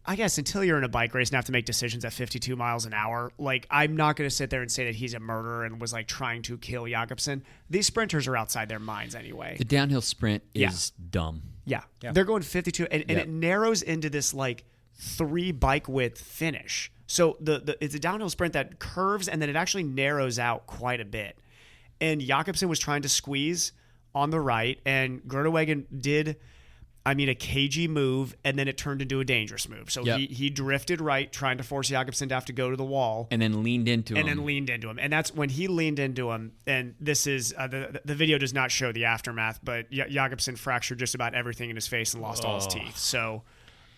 I guess until you're in a bike race and have to make decisions at 52 miles an hour, like I'm not going to sit there and say that he's a murderer and was like trying to kill Jakobsen. These sprinters are outside their minds anyway. The downhill sprint is dumb. Yeah. They're going 52 and it narrows into this like 3 bike width finish. So it's a downhill sprint that curves and then it actually narrows out quite a bit. And Jakobsen was trying to squeeze on the right and Groenewegen did a cagey move, and then it turned into a dangerous move. So he drifted right, trying to force Jakobsen to have to go to the wall. And then leaned into him. And that's when he leaned into him. And this is, the video does not show the aftermath, but Jakobsen fractured just about everything in his face and lost all his teeth. So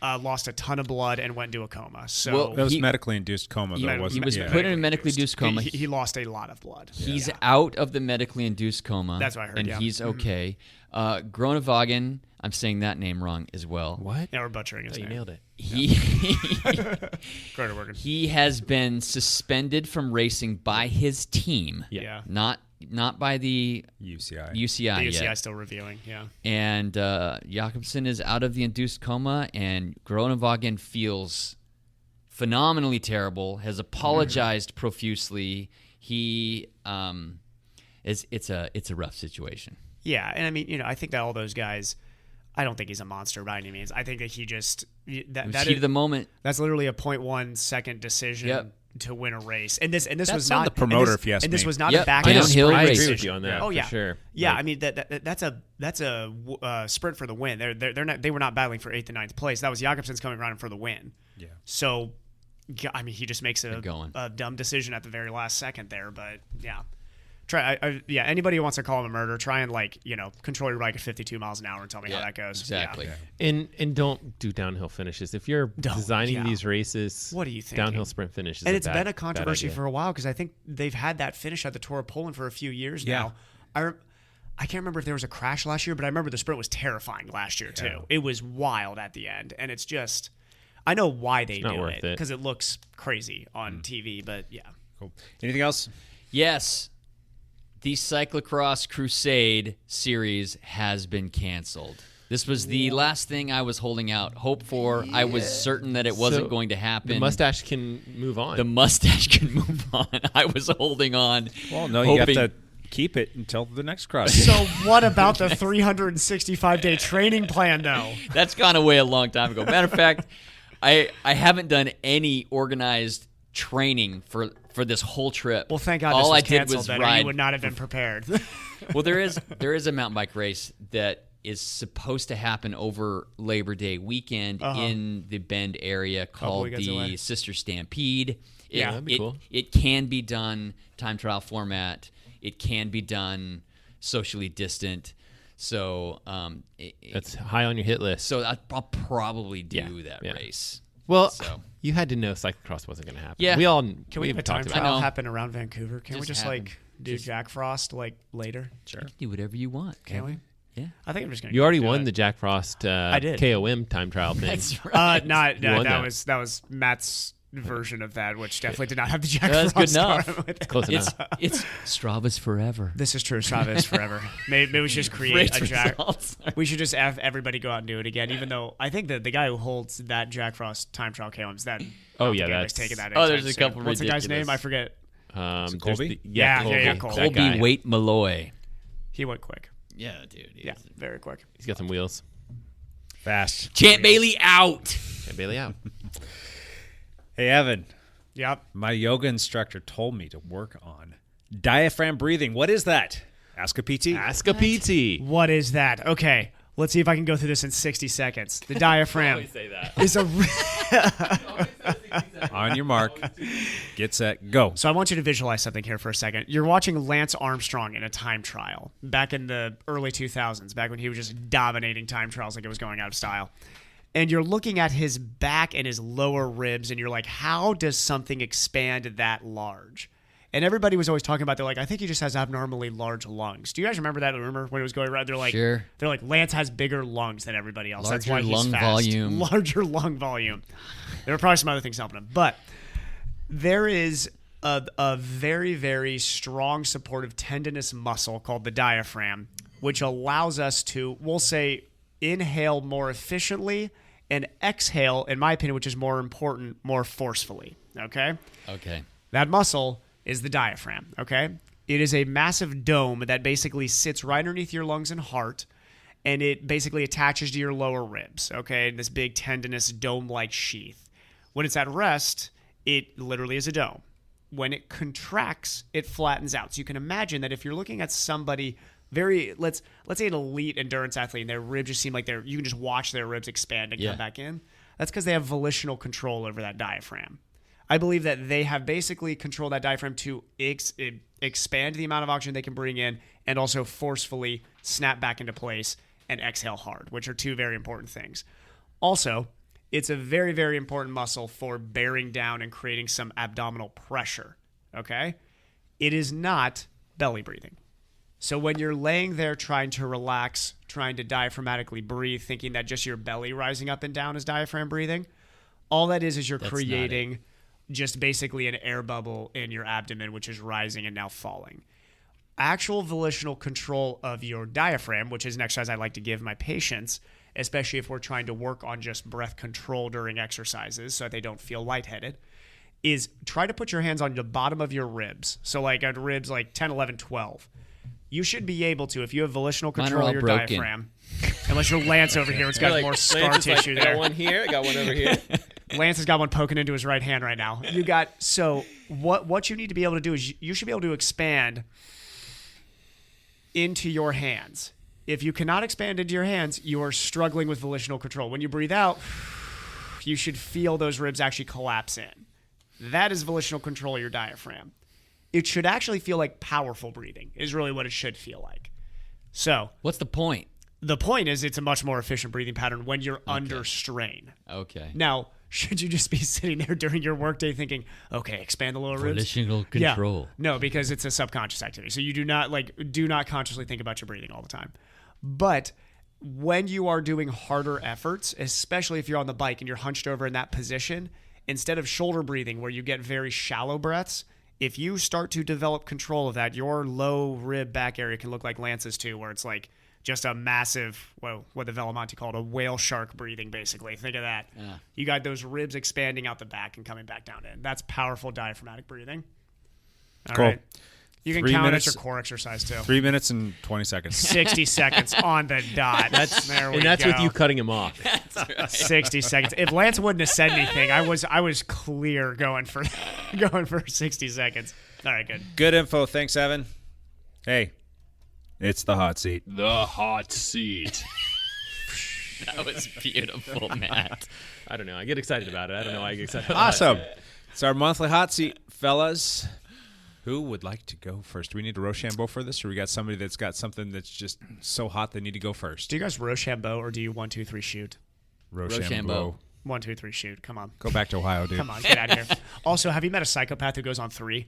lost a ton of blood and went into a coma. So that was medically induced coma, though, wasn't it? He was put in a medically induced coma. He lost a lot of blood. He's out of the medically induced coma. That's what I heard, and he's okay. Groenewegen, I'm saying that name wrong as well. What? Yeah, we're butchering his name. You nailed it. He has been suspended from racing by his team. Yeah. Not by the UCI. The UCI yet. is still reviewing, yeah. And Jakobsen is out of the induced coma, and Groenewegen feels phenomenally terrible, has apologized profusely. He it's a rough situation. Yeah, and I think that all those guys, I don't think he's a monster by any means. I think that he just that heat of the moment. That's literally a 0.1 second decision to win a race. And this was on not the promoter, if you ask and this me. was not a back downhill sprint race. I agree with you on that. Oh yeah, for sure. Yeah, I mean that's a sprint for the win. They were not battling for 8th and 9th place. That was Jakobsen's coming around for the win. Yeah. So, he just makes a dumb decision at the very last second there. But yeah, Yeah, anybody who wants to call him a murderer, try and control your bike at 52 miles an hour and tell me how that goes. Exactly. Yeah. And don't do downhill finishes. If you're designing these races, what do you think? Downhill sprint finishes. And it's been a controversy for a while because I think they've had that finish at the Tour of Poland for a few years now. I can't remember if there was a crash last year, but I remember the sprint was terrifying last year too. Yeah. It was wild at the end, and it's just I know why they do it because it looks crazy on TV. But yeah, cool. Anything else? Yes. The Cyclocross Crusade series has been canceled. This was the last thing I was holding out hope for. I was certain that it wasn't going to happen. The mustache can move on. The mustache can move on. I was holding on. Well, no, you have to keep it until the next cross. So what about the 365-day training plan, though? That's gone away a long time ago. Matter of fact, I haven't done any organized training for this whole trip. Well, thank God all this was I did canceled, was then, ride. or you would not have been prepared. Well, there is a mountain bike race that is supposed to happen over Labor Day weekend in the Bend area called the Sister Stampede. That'd be cool. It can be done time trial format. It can be done socially distant. So that's high on your hit list. So I'll probably do that race. Well, you had to know cyclocross wasn't going to happen. Yeah. Can we have a time trial happen around Vancouver? Can we just do Jack Frost later? Sure. You can do whatever you want. Can we? Yeah. I think I'm just going to You already won the Jack Frost I did. KOM time trial thing. That's right. That was Matt's version of that, which definitely did not have the Jack Frost. That's good enough. Close enough. It's Strava's forever. This is true. Strava is forever. Maybe we should just create a Jack. We should just have everybody go out and do it again. Even though I think that the guy who holds that Jack Frost time trial KOMs that. That's taking that. There's a couple. What's ridiculous. the guy's name? I forget. Colby. Colby Waite Malloy. He went quick. Yeah, dude. Very quick. He's got some wheels. Fast. Champ Bailey out. Champ Bailey out. Hey, Evan. Yep. My yoga instructor told me to work on diaphragm breathing. What is that? Ask a PT. Ask a PT. What is that? Okay. Let's see if I can go through this in 60 seconds. The diaphragm say that. is a... On your mark. Get set. Go. So I want you to visualize something here for a second. You're watching Lance Armstrong in a time trial back in the early 2000s, back when he was just dominating time trials like it was going out of style. And you're looking at his back and his lower ribs, and you're like, how does something expand that large? And everybody was always talking about, they're like, I think he just has abnormally large lungs. Do you guys remember that rumor when it was going around? They're like, sure. They're like, Lance has bigger lungs than everybody else. That's why he's lung fast. volume. Larger lung volume. There were probably some other things helping him. But there is a very, very strong supportive tendinous muscle called the diaphragm, which allows us to, we'll say, inhale more efficiently and exhale, in my opinion, which is more important, more forcefully. Okay? Okay. That muscle is the diaphragm, okay? It is a massive dome that basically sits right underneath your lungs and heart, and it basically attaches to your lower ribs, okay? This big tendinous dome-like sheath. When it's at rest, it literally is a dome. When it contracts, it flattens out. So you can imagine that if you're looking at somebody let's say an elite endurance athlete, and their ribs just seem like you can just watch their ribs expand and come back in. That's because they have volitional control over that diaphragm. I believe that they have basically controlled that diaphragm to expand the amount of oxygen they can bring in and also forcefully snap back into place and exhale hard, which are two very important things. Also, it's a very, very important muscle for bearing down and creating some abdominal pressure, okay? It is not belly breathing. So when you're laying there trying to relax, trying to diaphragmatically breathe, thinking that just your belly rising up and down is diaphragm breathing, all that is you're creating just basically an air bubble in your abdomen, which is rising and now falling. Actual volitional control of your diaphragm, which is an exercise I like to give my patients, especially if we're trying to work on just breath control during exercises so that they don't feel lightheaded, is try to put your hands on the bottom of your ribs. So like at ribs like 10, 11, 12. You should be able to, if you have volitional control of your diaphragm, unless you're Lance over here, it's got more scar tissue there. I got one here, I got one over here. Lance has got one poking into his right hand right now. So what you need to be able to do is you should be able to expand into your hands. If you cannot expand into your hands, you are struggling with volitional control. When you breathe out, you should feel those ribs actually collapse in. That is volitional control of your diaphragm. it should actually feel like powerful breathing is really what it should feel like. So what's the point? The point is it's a much more efficient breathing pattern when you're under strain. Okay. Now, should you just be sitting there during your workday thinking, okay, expand the lower ribs? Volitional control. Yeah. No, because it's a subconscious activity. So you do not consciously think about your breathing all the time. But when you are doing harder efforts, especially if you're on the bike and you're hunched over in that position, instead of shoulder breathing where you get very shallow breaths, if you start to develop control of that, your low rib back area can look like Lance's too, where it's like just a massive, what the Vellamonte called a whale shark breathing, basically. Think of that. Yeah. You got those ribs expanding out the back and coming back down in. That's powerful diaphragmatic breathing. All cool. right. You can count it as your core exercise too. 3 minutes and 20 seconds. 60 seconds on the dot. That's with you cutting him off. That's right. 60 seconds. If Lance wouldn't have said anything, I was clear going for 60 seconds. All right, good. Good info. Thanks, Evan. Hey, it's the hot seat. The hot seat. That was beautiful, Matt. I don't know. I get excited about it. I don't know why I get excited. Awesome. It's our monthly hot seat, fellas. Who would like to go first? Do we need to Rochambeau for this, or we got somebody that's got something that's just so hot they need to go first? Do you guys Rochambeau or do you 1, 2, 3 shoot? Rochambeau. 1, 2, 3 shoot. Come on. Go back to Ohio, dude. Come on, get out of here. Also, have you met a psychopath who goes on 3?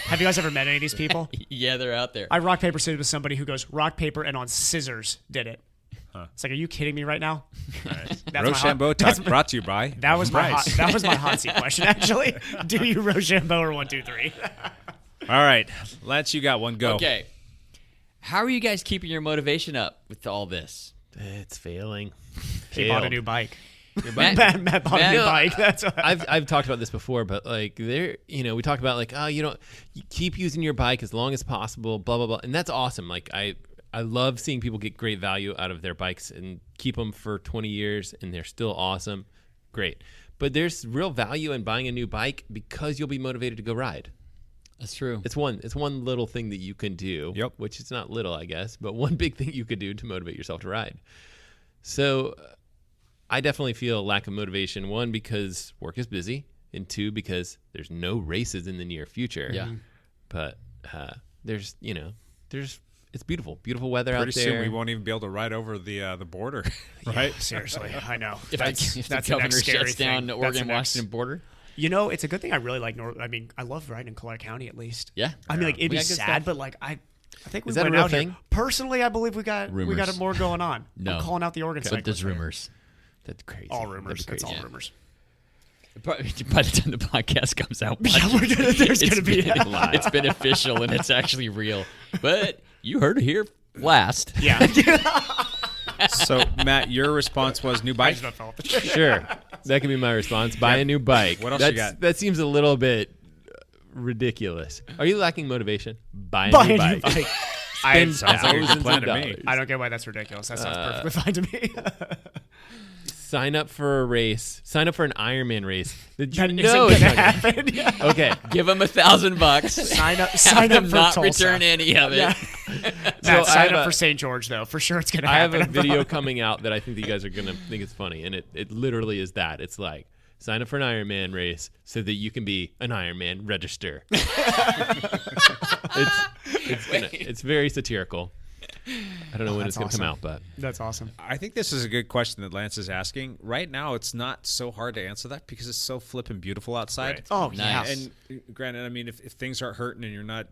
Have you guys ever met any of these people? Yeah, they're out there. I rock, paper, scissors with somebody who goes rock, paper, and on scissors did it. Huh. It's like, are you kidding me right now? All right. Rochambeau talk brought to you by that was my hot seat question, actually. Do you Rochambeau or 1, 2, 3? All right. Lance, you got one. Go. Okay. How are you guys keeping your motivation up with all this? It's failing. He bought a new bike. Matt bought a new bike. That's what I've talked about this before, but like we talk about like, oh, you keep using your bike as long as possible, blah blah blah, and that's awesome. Like I love seeing people get great value out of their bikes and keep them for 20 years and they're still awesome. Great. But there's real value in buying a new bike because you'll be motivated to go ride. That's true. It's one little thing that you can do, which is not little, I guess, but one big thing you could do to motivate yourself to ride. So I definitely feel a lack of motivation, 1, because work is busy, and 2, because there's no races in the near future. Yeah. But there's it's beautiful weather Pretty out there. soon we won't even be able to ride over the border, right? Yeah, seriously, I know. If that's the the governor next scary shuts down thing. the Oregon-Washington border. You know, it's a good thing I really like I love riding in Collier County at least. Yeah. I mean, like, it'd We be got good sad, stuff. but like I think we Is that a went real out thing? here. Personally, I believe we got Rumors. more going on. No. I'm calling out the Oregon But cyclists there's here. rumors. That's crazy. All rumors. That'd be That's all crazy. rumors. By the time the podcast comes out, Yeah, there's going to be it's been official and it's actually real. But you heard it here last. Yeah. So, Matt, your response was new bike? Sure. That can be my response. Buy a new bike. What else you got? That seems a little bit ridiculous. Are you lacking motivation? Buy a new bike. Sounds like a good plan to me. $1,000. I don't get why that's ridiculous. That sounds perfectly fine to me. Sign up for a race. Sign up for an Ironman race. Did you That know isn't it's gonna not happen. Yeah. Okay. Give them $1,000. Sign up Have them for not Tulsa. return any of it. Yeah. So Matt, sign I up have for St. George though. For sure, it's gonna I have happen. a video coming out that I think that you guys are going to think is funny. And it literally is that. It's like, sign up for an Ironman race so that you can be an Ironman register. It's very satirical. I don't know when it's going to come out, but That's awesome. I think this is a good question that Lance is asking. Right now, it's not so hard to answer that because it's so flippin' beautiful outside. Right. Oh, Nice. yes. And granted, I mean, if things aren't hurting and you're not,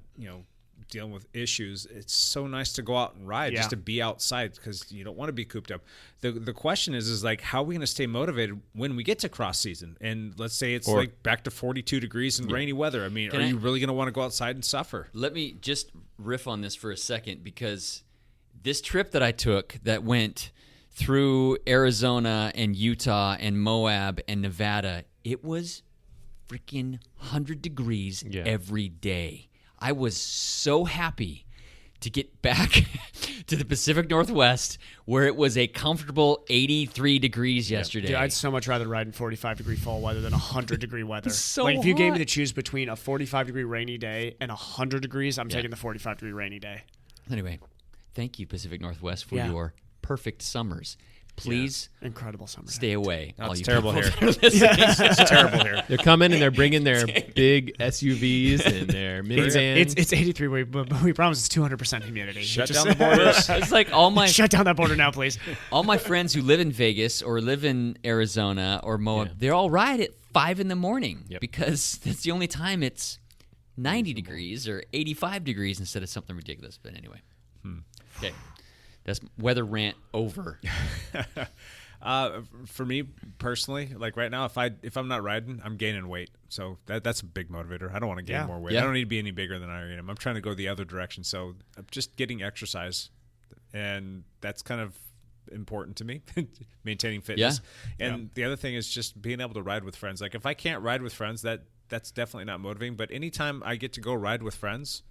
dealing with issues, it's so nice to go out and ride, just to be outside because you don't want to be cooped up. The question is like, how are we going to stay motivated when we get to cross season? And let's say it's like back to 42 degrees and rainy weather. I mean, are you really going to want to go outside and suffer? Let me just riff on this for a second because this trip that I took that went through Arizona and Utah and Moab and Nevada, it was freaking 100 degrees every day. I was so happy to get back to the Pacific Northwest where it was a comfortable 83 degrees yesterday. Dude, I'd so much rather ride in 45-degree fall weather than 100-degree weather. It's so like, if you gave me hot. to choose between a 45-degree rainy day and 100 degrees, I'm taking the 45-degree rainy day. Anyway, thank you, Pacific Northwest, for Yeah. your perfect summers. please incredible summer. Stay away. No, all it's you terrible people here. that are listening. It's terrible here. They're coming and they're bringing their big SUVs and their minivans. It's 83, but we promise it's 200% humidity. Shut down the borders. It's like all my Shut down that border now, please. all my friends who live in Vegas or live in Arizona or Moab, they're all right at 5 a.m. because that's the only time it's 90 degrees or 85 degrees instead of something ridiculous. But anyway, okay, that's weather rant over. For me personally, like right now, if I'm not riding, I'm gaining weight. So that's a big motivator. I don't want to gain more weight. Yeah. I don't need to be any bigger than I am. I'm trying to go the other direction. So I'm just getting exercise, and that's kind of important to me, maintaining fitness. And the other thing is just being able to ride with friends. Like if I can't ride with friends, that's definitely not motivating. But anytime I get to go ride with friends,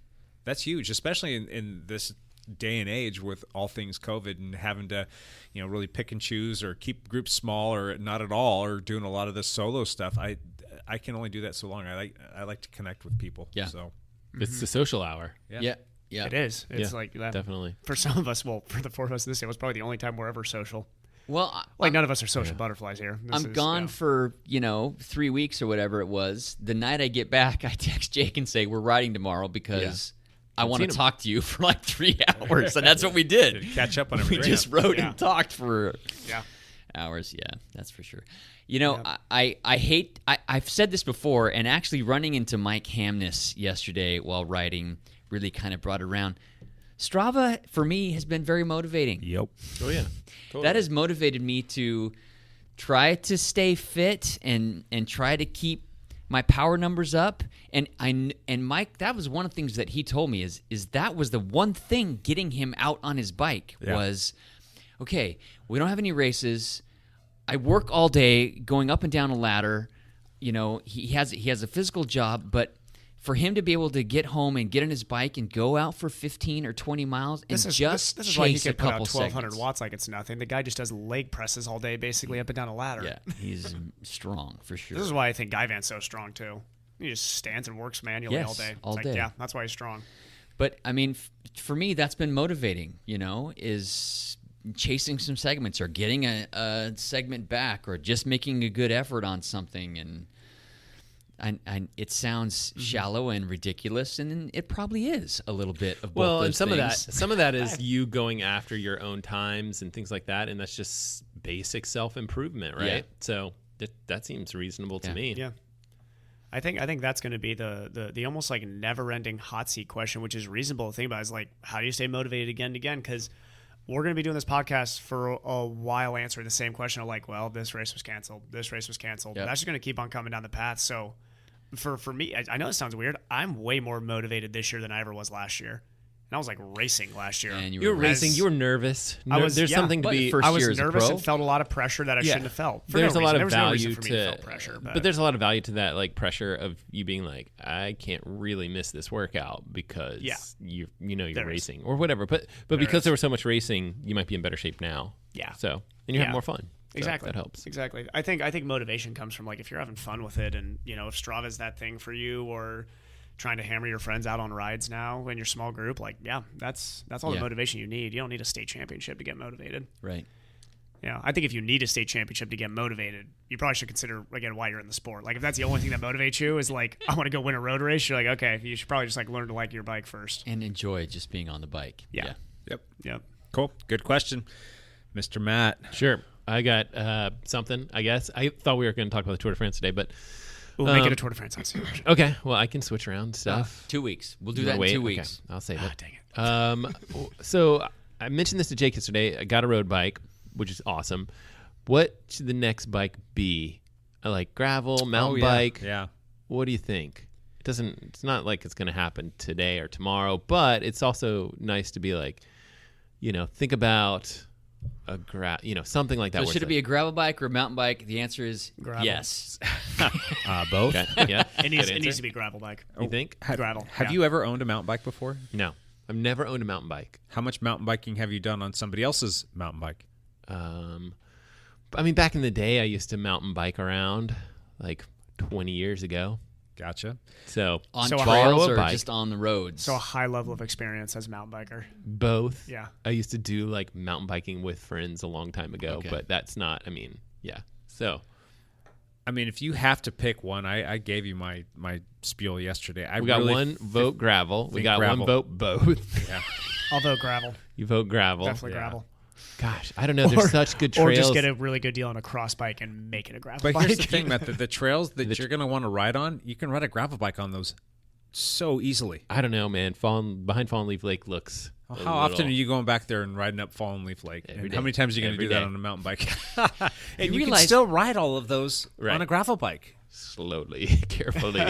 that's huge, especially in this day and age with all things COVID and having to, really pick and choose or keep groups small or not at all, or doing a lot of this solo stuff. I can only do that so long. I like to connect with people. Yeah. So It's the social hour. Yeah. It is. It's like that. Definitely. For some of us, well, for the 4 of us this year, it was probably the only time we're ever social. Well, None of us are social butterflies here. I'm gone for 3 weeks or whatever it was. The night I get back, I text Jake and say we're riding tomorrow because I want to talk to you for like 3 hours, and that's what we did. catch up on We everything. just rode and talked for Yeah. hours. Yeah, that's for sure. I've said this before, and actually running into Mike Hamness yesterday while riding really kind of brought it around. Strava, for me, has been very motivating. Yep. Oh, yeah. Totally. That has motivated me to try to stay fit and try to keep my power numbers up. And Mike, that was one of the things that he told me is that was the one thing getting him out on his bike was, okay, we don't have any races. I work all day going up and down a ladder. He has a physical job, but for him to be able to get home and get on his bike and go out for 15 or 20 miles and This is why he chase can a put out couple 1,200 seconds. watts like it's nothing. The guy just does leg presses all day, basically up and down a ladder. Yeah, he's strong for sure. This is why I think Guy Van's so strong too. He just stands and works manually all Yes, day. all It's day. Yeah, that's why he's strong. But I mean, for me, that's been motivating. Is chasing some segments or getting a segment back or just making a good effort on something. And it sounds shallow and ridiculous, and it probably is a little bit of both those and some things. of that is you going after your own times and things like that, and that's just basic self-improvement, right? Yeah. So that seems reasonable to me. Yeah. I think that's going to be the almost like never-ending hot seat question, which is reasonable to think about. Is like, how do you stay motivated again and again? Because we're going to be doing this podcast for a while answering the same question of like, well, this race was canceled. This race was canceled. Yep. That's just going to keep on coming down the path. So for me, I know it sounds weird. I'm way more motivated this year than I ever was last year. And I was like racing last year. And You were racing. You were nervous. There's something to but be. first I was year as a nervous pro? and felt a lot of pressure that I shouldn't have felt. For There's no a lot reason. of There was no reason value for me to feel pressure, but there's a lot of value to that, like pressure of you being like, I can't really miss this workout because you're There racing is. or whatever. But because there was so much racing, you might be in better shape now. Yeah. So and you have more fun. So Exactly. that helps. Exactly. I think motivation comes from like if you're having fun with it, and if Strava's that thing for you, or trying to hammer your friends out on rides now in your small group, like that's all the motivation you need. You don't need a state championship to get motivated. Right. Yeah, I think if you need a state championship to get motivated, you probably should consider again why you're in the sport. Like if that's the only thing that motivates you is like I want to go win a road race, you're like okay, you should probably just like learn to like your bike first And enjoy just being on the bike. Yeah. Yep. Cool. Good question, Mr. Matt. Sure. I got something, I guess. I thought we were going to talk about the Tour de France today, but We'll make it a Tour de France. okay. Well, I can switch around stuff. 2 weeks. We'll do that in 2 weeks. Okay. I'll save it. Dang it. So I mentioned this to Jake yesterday. I got a road bike, which is awesome. What should the next bike be? I like gravel, mountain bike. Yeah. What do you think? It's not like it's going to happen today or tomorrow, but it's also nice to be like, think about something like that. So where should it's it be a gravel bike or a mountain bike? The answer is Gravel. yes. Both. Okay. Yeah. It needs Good answer. to be a gravel bike. You think? Gravel. Have you ever owned a mountain bike before? No. I've never owned a mountain bike. How much mountain biking have you done on somebody else's mountain bike? I mean, back in the day, I used to mountain bike around like 20 years ago. Gotcha. So On So trails or bike. just on the roads? So a high level of experience as a mountain biker. both. Yeah. I used to do like mountain biking with friends a long time ago, Okay. but that's not. I mean, yeah. So I mean, if you have to pick one, I gave you my spiel yesterday. we got one vote gravel. We got gravel. one vote both. Yeah. I'll vote gravel. You vote gravel. Definitely gravel. Gosh, I don't know. There's such good trails. Or just get a really good deal on a cross bike and make it a gravel But bike. here's the thing, Matt. The trails that you're going to want to ride on, you can ride a gravel bike on those so easily. I don't know, man. Behind Fallen Leaf Lake looks. How often are you going back there and riding up Fallen Leaf Lake? Every And day. how many times are you going to Every do that day. on a mountain bike? And you can realize- still ride all of those Right. on a gravel bike. slowly, carefully,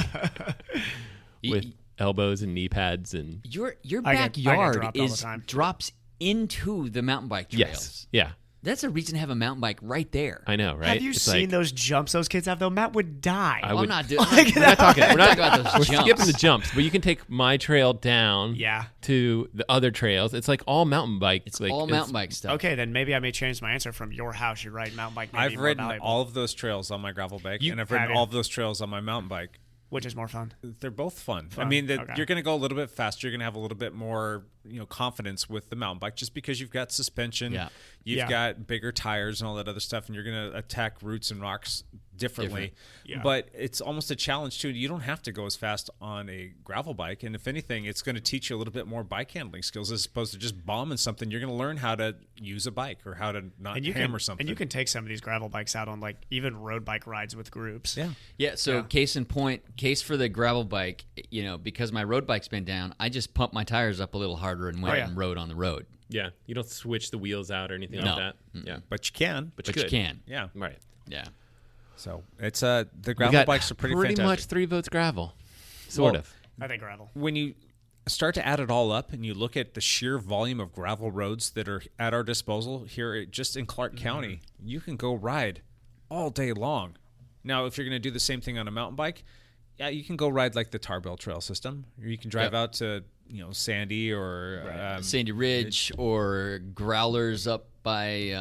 with elbows and knee pads and Your I get backyard dropped all the time. drops into the mountain bike trails. yes, yeah. That's a reason to have a mountain bike right there. I know, right? Have you It's seen like, those jumps those kids have, though? Matt would die. I I'm would- not doing. We're not talking. We're not about those We're jumps. skipping the jumps, but you can take my trail down. Yeah. To the other trails. It's like all mountain bike. It's like, all mountain bike stuff. Okay, then maybe I may change my answer from your house. You're right, mountain bike may be I've more ridden valuable. all of those trails on my gravel bike, and I've ridden have you? all of those trails on my mountain bike. Which is more fun? They're both fun. I Fun, mean, okay. you're going to go a little bit faster. You're going to have a little bit more, confidence with the mountain bike, just because you've got suspension, Yeah. you've got bigger tires and all that other stuff, and you're going to attack roots and rocks differently. Yeah. But it's almost a challenge too. You don't have to go as fast on a gravel bike, and if anything, it's going to teach you a little bit more bike handling skills as opposed to just bombing something. You're going to learn how to use a bike or how to not hammer something. And you can take some of these gravel bikes out on like even road bike rides with groups. Yeah. Yeah. So case in point, case for the gravel bike. Because my road bike's been down, I just pumped my tires up a little harder and went and rode on the road. Yeah. You don't switch the wheels out or anything No. like that. Yeah. But you can. But you could. can. Yeah. Right. Yeah. So it's the We gravel got bikes are pretty much fantastic. 3 votes gravel. Sort Well, of. I think gravel. When you start to add it all up and you look at the sheer volume of gravel roads that are at our disposal here just in Clark County, you can go ride all day long. Now, if you're going to do the same thing on a mountain bike, yeah, you can go ride like the Tarbell Trail system, or you can drive out to Sandy or Sandy Ridge or Growlers up by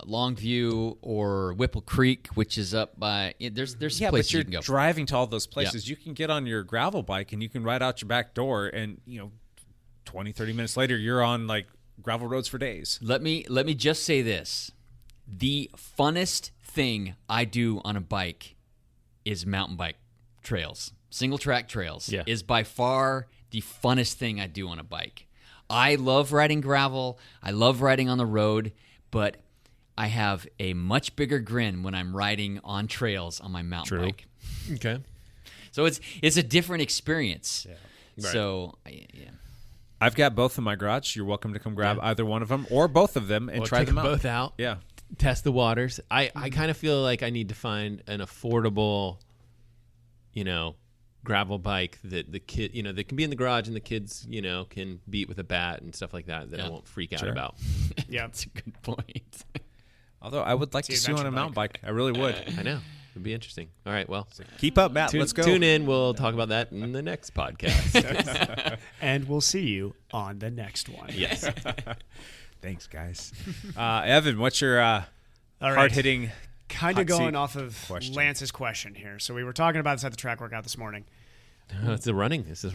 Longview or Whipple Creek, which is up by there's yeah, places but you're you can go. driving to all those places. You can get on your gravel bike and you can ride out your back door, and 20, 30 minutes later, you're on like gravel roads for days. Let me just say this: the funnest thing I do on a bike is mountain bike trails. Single track trails is by far the funnest thing I do on a bike. I love riding gravel. I love riding on the road, but I have a much bigger grin when I'm riding on trails on my mountain bike. Okay. So it's a different experience. Yeah. Right. So I've got both in my garage. You're welcome to come grab either one of them or both of them and try take them out. both out. Yeah. Test the waters. I kind of feel like I need to find an affordable, gravel bike that the kid, that can be in the garage and the kids, can beat with a bat and stuff like that I won't freak out about. Yeah, that's a good point. Although I would like to see you on a mountain bike. I really would. I know. It'd be interesting. All right, well. Keep up, Matt. Let's go. Tune in. We'll talk about that in the next podcast. And we'll see you on the next one. Yes. Thanks, guys. Evan, what's your right. hard-hitting Kind hot of going seat off of question? Lance's question here. So we were talking about this at the track workout this morning. This is a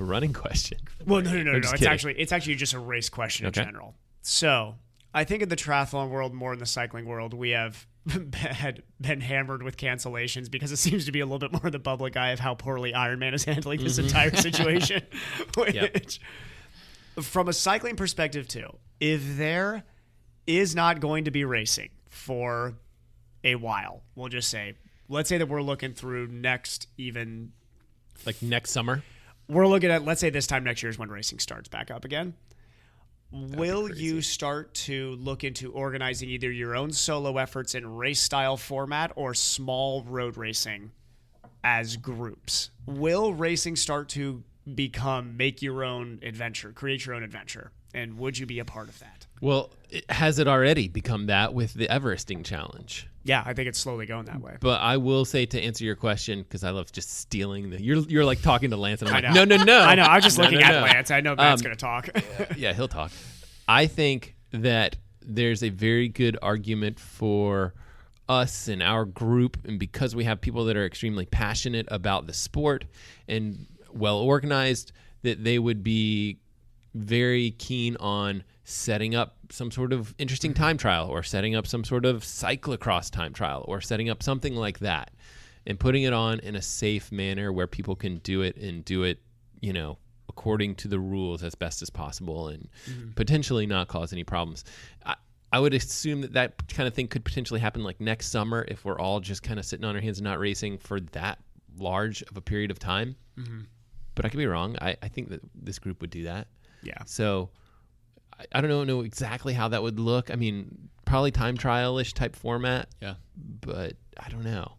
running question. Well, no. I'm just It's actually just a race question in general. So I think in the triathlon world, more in the cycling world, we have had been hammered with cancellations because it seems to be a little bit more the public eye of how poorly Ironman is handling this entire situation. Which, from a cycling perspective too, if there is not going to be racing for a while, we'll just say, let's say that we're looking through next next summer. We're looking at, let's say this time next year is when racing starts back up again. Will you start to look into organizing either your own solo efforts in race style format or small road racing as groups? Will racing start to become make your own adventure, create your own adventure? And would you be a part of that? Well, has it already become that with the Everesting Challenge? Yeah, I think it's slowly going that way. But I will say, to answer your question, because I love just stealing you're like talking to Lance, and I'm I like, know. no. I know. I was just looking at no. Lance. I know Matt's going to talk. Yeah, he'll talk. I think that there's a very good argument for us and our group, and because we have people that are extremely passionate about the sport and well organized, that they would be very keen on setting up some sort of interesting time trial, or setting up some sort of cyclocross time trial, or setting up something like that, and putting it on in a safe manner where people can do it, according to the rules as best as possible, and potentially not cause any problems. I would assume that kind of thing could potentially happen like next summer if we're all just kind of sitting on our hands and not racing for that large of a period of time. But I could be wrong. I think that this group would do that. Yeah. So I don't know exactly how that would look. I mean, probably time trial-ish type format. Yeah. But I don't know.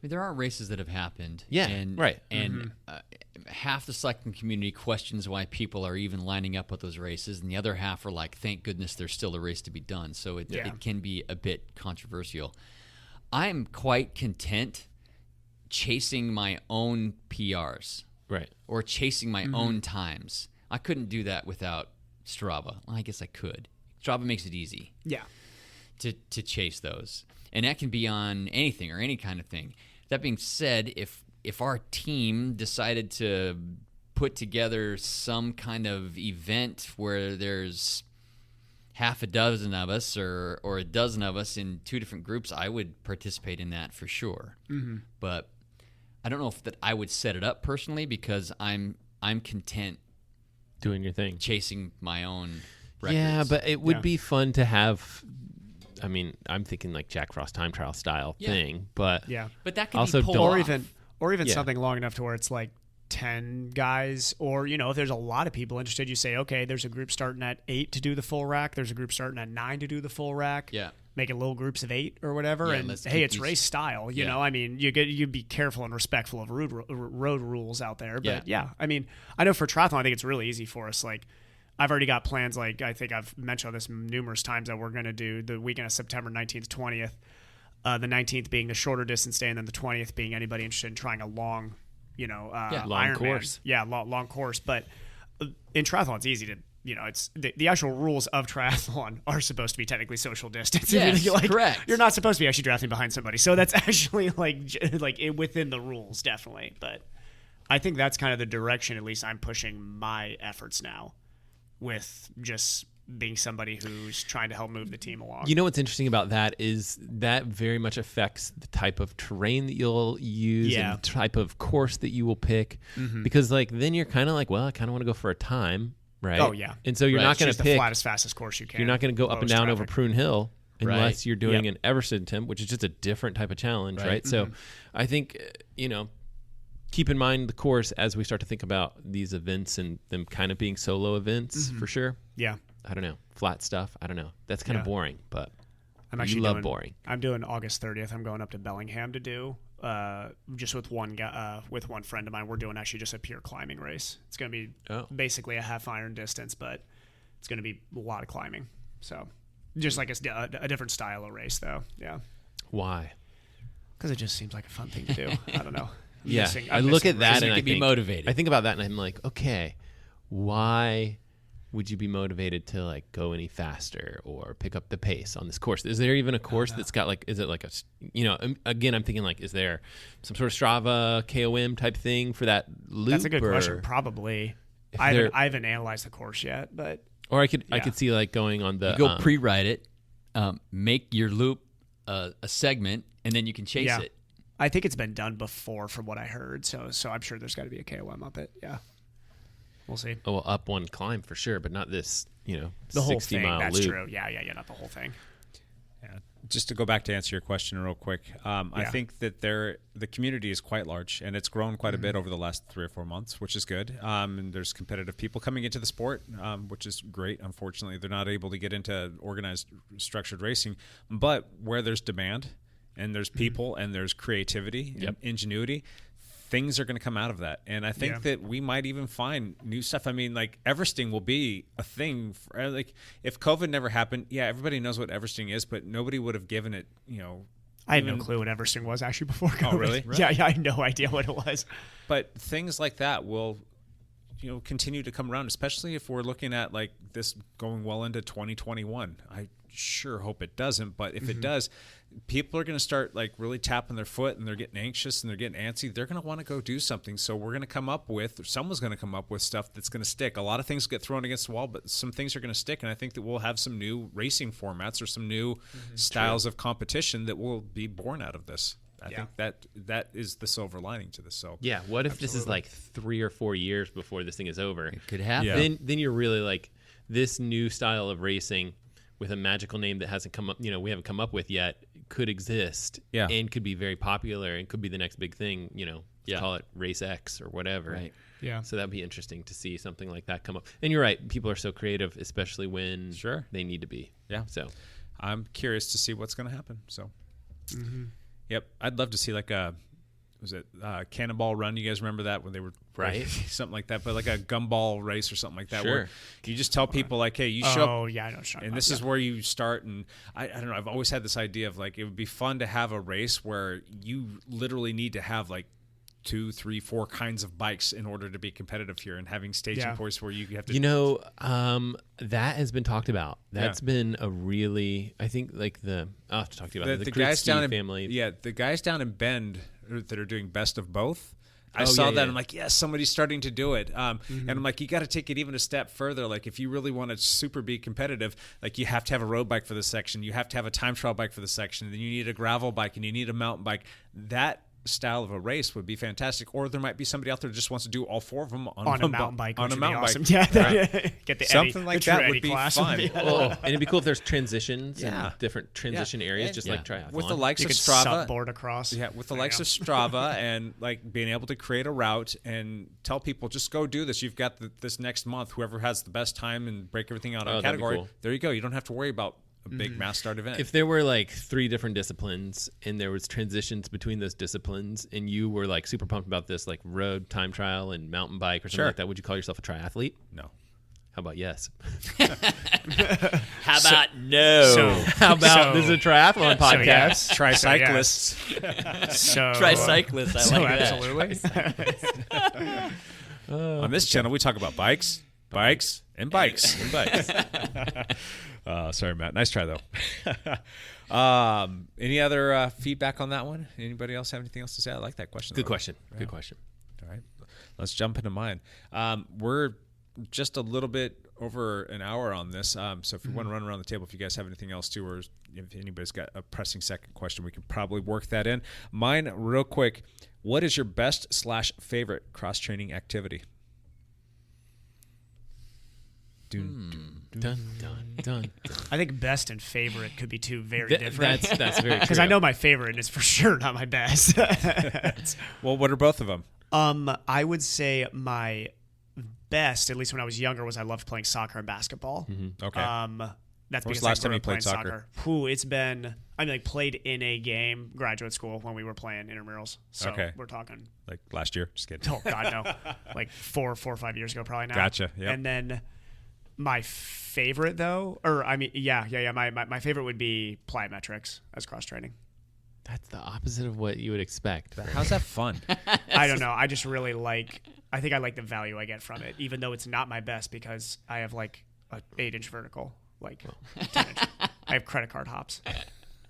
There are races that have happened. Yeah, right. And half the cycling community questions why people are even lining up at those races, and the other half are like, thank goodness there's still a race to be done. So it can be a bit controversial. I'm quite content chasing my own PRs. Right. Or chasing my own times. I couldn't do that without Strava. Well, I guess I could. Strava makes it easy. Yeah. To chase those. And that can be on anything or any kind of thing. That being said, if our team decided to put together some kind of event where there's half a dozen of us or a dozen of us in two different groups, I would participate in that for sure. But I don't know if that I would set it up personally, because I'm content doing your thing, chasing my own records. Yeah, but it would be fun to have. I mean, I'm thinking like Jack Frost time trial style thing, but but that could also be pulled off. or even something long enough to where it's like 10 guys, or if there's a lot of people interested, you say, okay, there's a group starting at 8 to do the full rack, there's a group starting at 9 to do the full rack. Making little groups of 8 or whatever, and hey, it's race style. You know, I mean, you be careful and respectful of road rules out there. But I mean, I know for triathlon, I think it's really easy for us. Like, I've already got plans. Like, I think I've mentioned this numerous times that we're going to do the weekend of September 19th, 20th. The 19th being the shorter distance day, and then the 20th being anybody interested in trying a long, long course. Long course. But in triathlon, it's easy to. It's the actual rules of triathlon are supposed to be technically social distance. Yes, correct. You're not supposed to be actually drafting behind somebody, so that's actually like within the rules, definitely. But I think that's kind of the direction, at least I'm pushing my efforts now, with just being somebody who's trying to help move the team along. You know what's interesting about that is that very much affects the type of terrain that you'll use and the type of course that you will pick, because like then you're kind of like, well, I kind of want to go for a time. Right. Oh yeah. And so you're not going to pick the flattest, fastest course you can. You're not going to go up and down over Prune Hill unless you're doing Yep. an Everest attempt, which is just a different type of challenge, right? So I think keep in mind the course as we start to think about these events and them kind of being solo events for sure. Yeah. I don't know. Flat stuff. I don't know. That's kind of boring, but I'm actually love boring. I'm doing August 30th. I'm going up to Bellingham to do just with one guy, with one friend of mine. We're doing actually just a pure climbing race. It's going to be basically a half iron distance, but it's going to be a lot of climbing. So just like a different style of race, though. Yeah. Why? Because it just seems like a fun thing to do. I don't know. I look at that and I be motivated. I think about that and I'm like, okay, why would you be motivated to like go any faster or pick up the pace on this course? Is there even a course that's got like, is it like again, I'm thinking like, is there some sort of Strava KOM type thing for that loop? That's a good question. Probably. I haven't analyzed the course yet, but. Or I could see like going on the. You go pre-write it, make your loop a segment, and then you can chase it. I think it's been done before from what I heard. So I'm sure there's got to be a KOM up it. Yeah. We'll see. Oh, well, up one climb for sure, but not this, the whole 60 thing. mile That's loop. true. Yeah, not the whole thing. Yeah. Just to go back to answer your question real quick, I think that the community is quite large, and it's grown quite a bit over the last 3 or 4 months, which is good. And there's competitive people coming into the sport, which is great. Unfortunately, they're not able to get into organized, structured racing. But where there's demand, and there's people, and there's creativity and ingenuity, things are going to come out of that. And I think that we might even find new stuff. I mean, like Everesting will be a thing. Like if COVID never happened, everybody knows what Everesting is, but nobody would have given it, I had no clue what Everesting was actually before COVID. Oh, really? Yeah, I had no idea what it was. But things like that continue to come around, especially if we're looking at like this going well into 2021. I sure hope it doesn't, but if it does, people are going to start like really tapping their foot, and they're getting anxious and they're getting antsy. They're going to want to go do something. So we're going to come up with, or someone's going to come up with stuff that's going to stick. A lot of things get thrown against the wall, but some things are going to stick. And I think that we'll have some new racing formats or some new styles of competition that will be born out of this. I think that is the silver lining to this. So yeah, what if this is like 3 or 4 years before this thing is over? It could happen. Yeah. Then you're really like, this new style of racing with a magical name that hasn't come up, we haven't come up with yet, could exist and could be very popular and could be the next big thing, call it Race X or whatever. Right. Yeah. So that'd be interesting to see something like that come up. And you're right, people are so creative, especially when they need to be. Yeah. So I'm curious to see what's going to happen. So, yep, I'd love to see like a, was it Cannonball Run? You guys remember that when they were something like that, but like a gumball race or something like that. Where you just tell people like, hey, you show up. Oh yeah, I know. And this is where you start. And I don't know. I've always had this idea of like, it would be fun to have a race where you literally need to have like 2, 3, 4 kinds of bikes in order to be competitive here, and having staging points where you have to. That has been talked about. That's been a really, I think like I'll have to talk to you about the guys down family. The guys down in Bend that are doing best of both. I saw that. I'm like, yes, somebody's starting to do it. And I'm like, you got to take it even a step further. Like, if you really want to super be competitive, like you have to have a road bike for this section. You have to have a time trial bike for this section. Then you need a gravel bike and you need a mountain bike. That style of a race would be fantastic. Or there might be somebody out there that just wants to do all 4 of them on a mountain bike. On a mountain bike. Awesome. Yeah. Get the something Eddie, like the that would Eddie be class fun. And it'd be cool if there's transitions and different transition areas, just like triathlon. With the likes you of could Strava, subboard across. Yeah, with the likes of Strava and like being able to create a route and tell people just go do this. You've got this next month. Whoever has the best time and break everything out on category. Cool. There you go. You don't have to worry about a big mass start event. If there were like 3 different disciplines and there was transitions between those disciplines, and you were like super pumped about this, like road time trial and mountain bike or something like that, would you call yourself a triathlete? No. How about yes? How about no? How about this is a triathlon podcast? Tricyclists. Tricyclists. I like that. Absolutely. On this channel, we talk about bikes, and bikes. Sorry, Matt. Nice try, though. Any other feedback on that one? Anybody else have anything else to say? I like that question. Good question. Good question. All right. Let's jump into mine. We're just a little bit over an hour on this. So if you want to run around the table, if you guys have anything else too, or if anybody's got a pressing second question, we can probably work that in. Mine, real quick. What is your best/favorite cross-training activity? Dun. I think best and favorite could be 2 very different. That's very true. Because I know my favorite, and it's for sure not my best. Well, what are both of them? I would say my best, at least when I was younger, was I loved playing soccer and basketball. Okay. That's when was because the last I time grew you up played playing soccer? It's been, played in a game, graduate school, when we were playing intramurals. So we're talking. Like last year? Just kidding. Oh, God, no. Like 4 or 5 years ago, probably now. Gotcha. Yep. And then my favorite, though, my favorite would be plyometrics as cross-training. That's the opposite of what you would expect. How's that fun? I don't know. I just really I think I like the value I get from it, even though it's not my best because I have like a 8-inch vertical, 10-inch. I have credit card hops.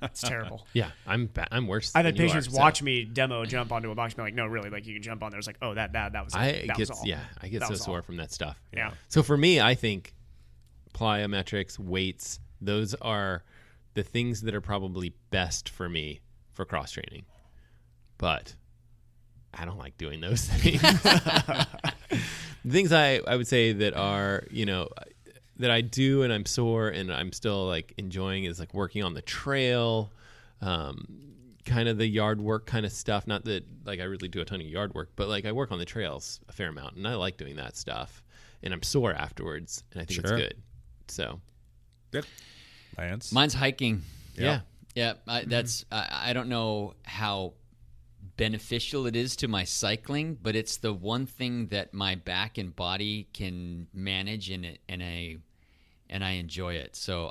It's terrible. Yeah, I'm worse. I've had than you patients are, watch me demo jump onto a box and be like, no, really, like you can jump on there. It's like, oh, that was all. Yeah, I get so sore from that stuff. Yeah. So for me, I think plyometrics, weights, those are the things that are probably best for me for cross training. But I don't like doing those things. The things I would say that are, that I do and I'm sore and I'm still like enjoying is like working on the trail, kind of the yard work kind of stuff. Not that like I really do a ton of yard work, but like I work on the trails a fair amount and I like doing that stuff. And I'm sore afterwards and I think it's good. So good. Lance? Mine's hiking. Yeah. Yeah. I don't know how beneficial it is to my cycling, but it's the one thing that my back and body can manage and I enjoy it. So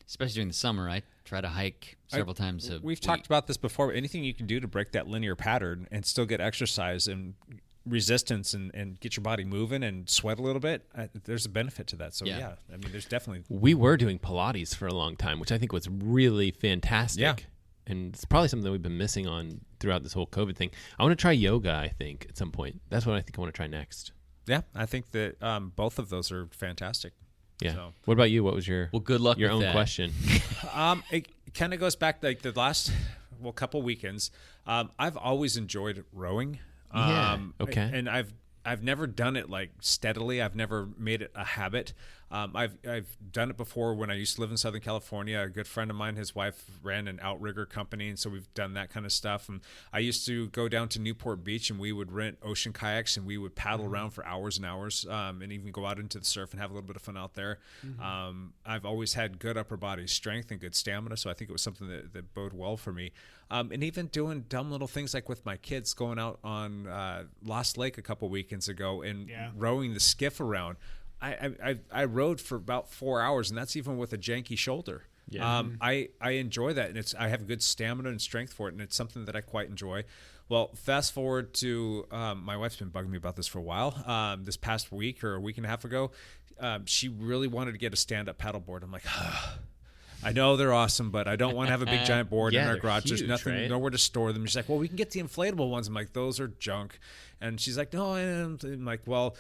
especially during the summer, I try to hike several times a week. We've talked about this before. Anything you can do to break that linear pattern and still get exercise and resistance and get your body moving and sweat a little bit, there's a benefit to that. So I mean, there's definitely. We were doing Pilates for a long time, which I think was really fantastic. Yeah. And it's probably something that we've been missing on throughout this whole COVID thing. I want to try yoga, I think, at some point. That's what I think I want to try next. Yeah, I think that both of those are fantastic. Yeah. So. What about you? What was your good luck your with own that. question? It kind of goes back like the last couple weekends. I've always enjoyed rowing. Okay. And I've never done it like steadily. I've never made it a habit. I've done it before when I used to live in Southern California. A good friend of mine, his wife ran an outrigger company, and so we've done that kind of stuff. And I used to go down to Newport Beach, and we would rent ocean kayaks, and we would paddle around for hours and hours, and even go out into the surf and have a little bit of fun out there. I've always had good upper body strength and good stamina, so I think it was something that bode well for me. And even doing dumb little things like with my kids, going out on Lost Lake a couple weekends ago and rowing the skiff around. I rode for about 4 hours, and that's even with a janky shoulder. Yeah. I enjoy that, and I have good stamina and strength for it, and it's something that I quite enjoy. Well, fast forward to my wife's been bugging me about this for a while. This past week or a week and a half ago, she really wanted to get a stand-up paddleboard. I'm like, I know they're awesome, but I don't want to have a big giant board in our garage. Huge, There's nothing, right? nowhere to store them. She's like, well, we can get the inflatable ones. I'm like, those are junk. And she's like, no. I'm like, well,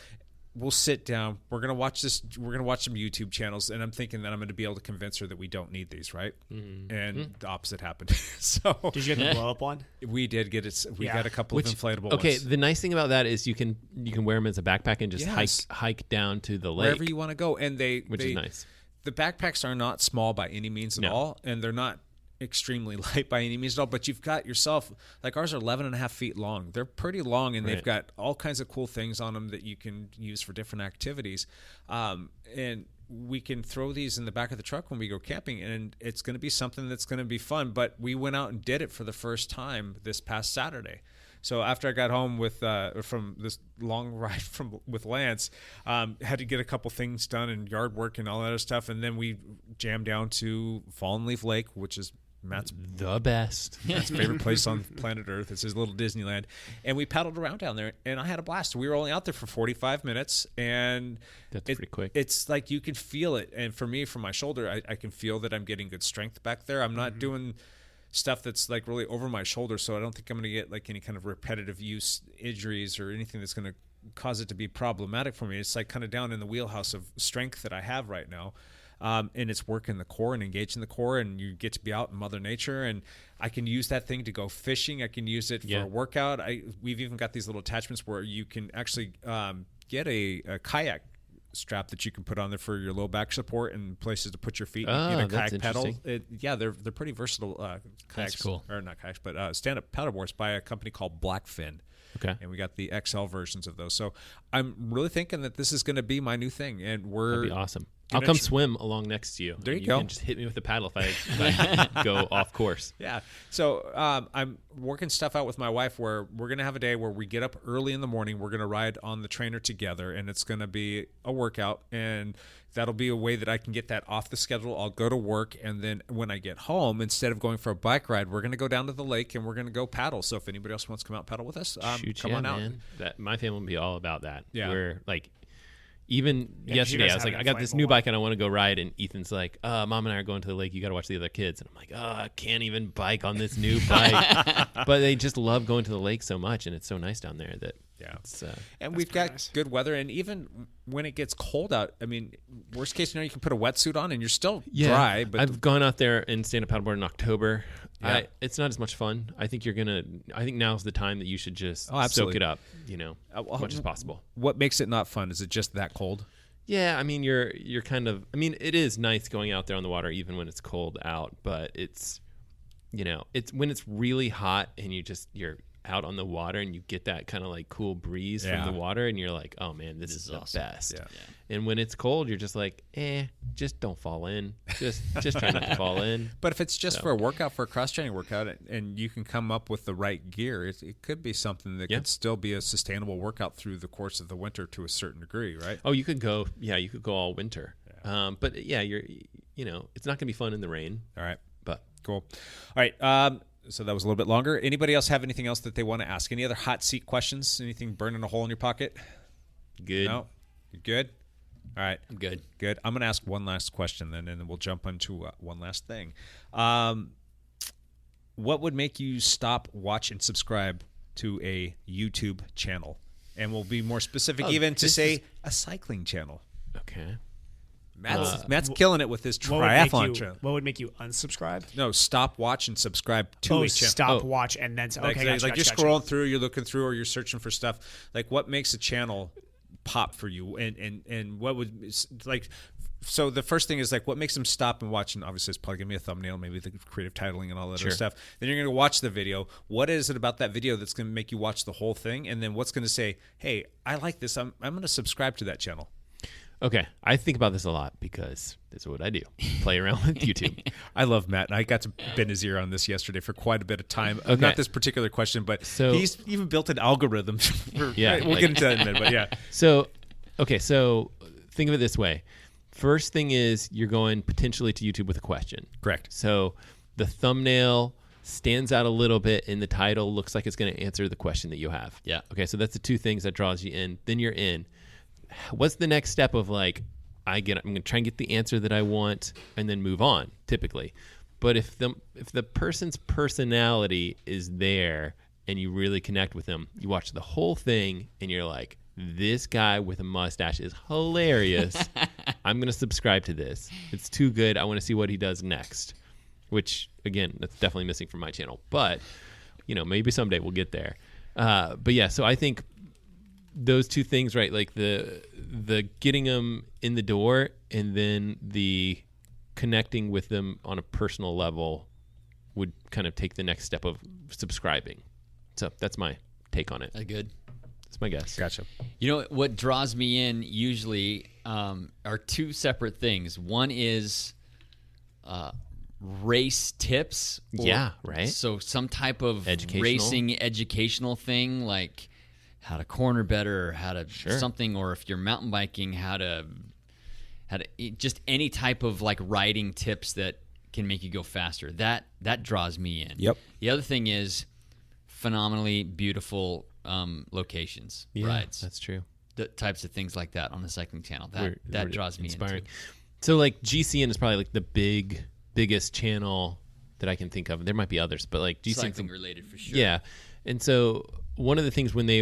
we'll sit down. We're gonna watch this. We're gonna watch some YouTube channels, and I'm thinking that I'm going to be able to convince her that we don't need these, right? And the opposite happened. So did you get the blow up one? We did get it. We got a couple of inflatable Okay, ones. the nice thing about that is you can wear them as a backpack and just hike down to the lake wherever you want to go, and which is nice. The backpacks are not small by any means at all, and they're not extremely light by any means at all, but you've got yourself, like ours are 11 and a half feet long. They're pretty long, and they've got all kinds of cool things on them that you can use for different activities. And we can throw these in the back of the truck when we go camping, and it's going to be something that's going to be fun. But we went out and did it for the first time this past Saturday. So after I got home from this long ride with Lance, had to get a couple things done and yard work and all that other stuff, and then we jammed down to Fallen Leaf Lake, which is Matt's the best. Matt's favorite place on planet Earth. It's his little Disneyland, and we paddled around down there, and I had a blast. We were only out there for 45 minutes, and that's pretty quick. It's like you can feel it, and for me, from my shoulder, I can feel that I'm getting good strength back there. I'm not doing stuff that's like really over my shoulder, so I don't think I'm going to get like any kind of repetitive use injuries or anything that's going to cause it to be problematic for me. It's like kind of down in the wheelhouse of strength that I have right now, and it's working the core and engaging the core, and you get to be out in Mother Nature, and I can use that thing to go fishing. I can use it for a workout. We've even got these little attachments where you can actually get a kayak strap that you can put on there for your low back support and places to put your feet. Get a kayak pedal. They're pretty versatile kayaks. That's cool. Or not kayaks, but stand-up paddleboards by a company called Blackfin. Okay. And we got the XL versions of those. So I'm really thinking that this is going to be my new thing, and that'd be awesome. I'll come swim along next to you. There you go. Can just hit me with a paddle if I go off course. Yeah. So I'm working stuff out with my wife where we're going to have a day where we get up early in the morning. We're going to ride on the trainer together, and it's going to be a workout, and that'll be a way that I can get that off the schedule. I'll go to work, and then when I get home, instead of going for a bike ride, we're going to go down to the lake, and we're going to go paddle. So if anybody else wants to come out paddle with us, come on out. Man. My family will be all about that. Yeah. We're like, even yesterday, I was like, I got this new bike and I want to go ride. And Ethan's like, Mom and I are going to the lake. You got to watch the other kids. And I'm like, I can't even bike on this new bike. But they just love going to the lake so much. And it's so nice down there that and we've got good weather. And even when it gets cold out, I mean, worst case scenario, you can put a wetsuit on and you're still dry. But I've gone out there and stand-up paddleboard in October. Yeah. It's not as much fun. I think now's the time that you should just soak it up, as much as possible. What makes it not fun? Is it just that cold? Yeah, I mean, you're kind of, it is nice going out there on the water even when it's cold out, but it's when it's really hot and you're out on the water and you get that kind of like cool breeze from the water and you're like, oh man, this is the awesome. Best. Yeah. And when it's cold, you're just like, just don't fall in. Just try not to fall in. But if it's just for a workout, for a cross-training workout, and you can come up with the right gear, it could be something that could still be a sustainable workout through the course of the winter to a certain degree, right? Oh, you could go all winter. Yeah. But you're, it's not going to be fun in the rain. All right. But cool. All right. So that was a little bit longer. Anybody else have anything else that they want to ask? Any other hot seat questions? Anything burning a hole in your pocket? Good. No? You good? All right. I'm good. Good. I'm going to ask one last question then, and then we'll jump into one last thing. What would make you stop, watch, and subscribe to a YouTube channel? And we'll be more specific even to say a cycling channel. Okay. Matt's killing it with his What would make triathlon you- channel. What would make you unsubscribe? No, stop, watch, and subscribe to a channel. Stop, watch, and then okay, Like, gotcha, like you're gotcha. scrolling through, you're looking through, or you're searching for stuff. Like, what makes a channel pop for you, and what would like? So the first thing is like, what makes them stop and watch? And obviously, it's probably gonna be a thumbnail, maybe the creative titling and all that other stuff. Then you're gonna watch the video. What is it about that video that's gonna make you watch the whole thing? And then what's gonna say, hey, I like this. I'm gonna subscribe to that channel. Okay, I think about this a lot because this is what I do. Play around with YouTube. I love Matt, and I got to bend his ear on this yesterday for quite a bit of time. Okay. Not this particular question, but So- he's even built an algorithm. For, Yeah, we'll get into that in a minute, but yeah. So think of it this way. First thing is you're going potentially to YouTube with a question. Correct. So the thumbnail stands out a little bit and the title looks like it's going to answer the question that you have. Yeah. Okay, so that's the two things that draws you in. Then you're in. What's the next step of like, I'm going to try and get the answer that I want and then move on, typically. But if the person's personality is there and you really connect with them, you watch the whole thing and you're like, this guy with a mustache is hilarious. I'm going to subscribe to this. It's too good. I want to see what he does next, which, again, that's definitely missing from my channel. But, maybe someday we'll get there. But, yeah, so I think those two things, right, like the getting them in the door and then the connecting with them on a personal level would kind of take the next step of subscribing. So that's my take on it. Good. That's my guess. Gotcha. You know, what draws me in usually are two separate things. One is race tips. Yeah, right. So some type of Educational. racing educational thing, like how to corner better, how to something, or if you're mountain biking, how to just any type of like riding tips that can make you go faster. That draws me in. Yep. The other thing is phenomenally beautiful locations, rides. That's true. The types of things like that on the cycling channel. That We're draws me inspiring. into. So like GCN is probably like the biggest channel that I can think of. There might be others, but like GCN Cycling related for sure. Yeah. And so one of the things when they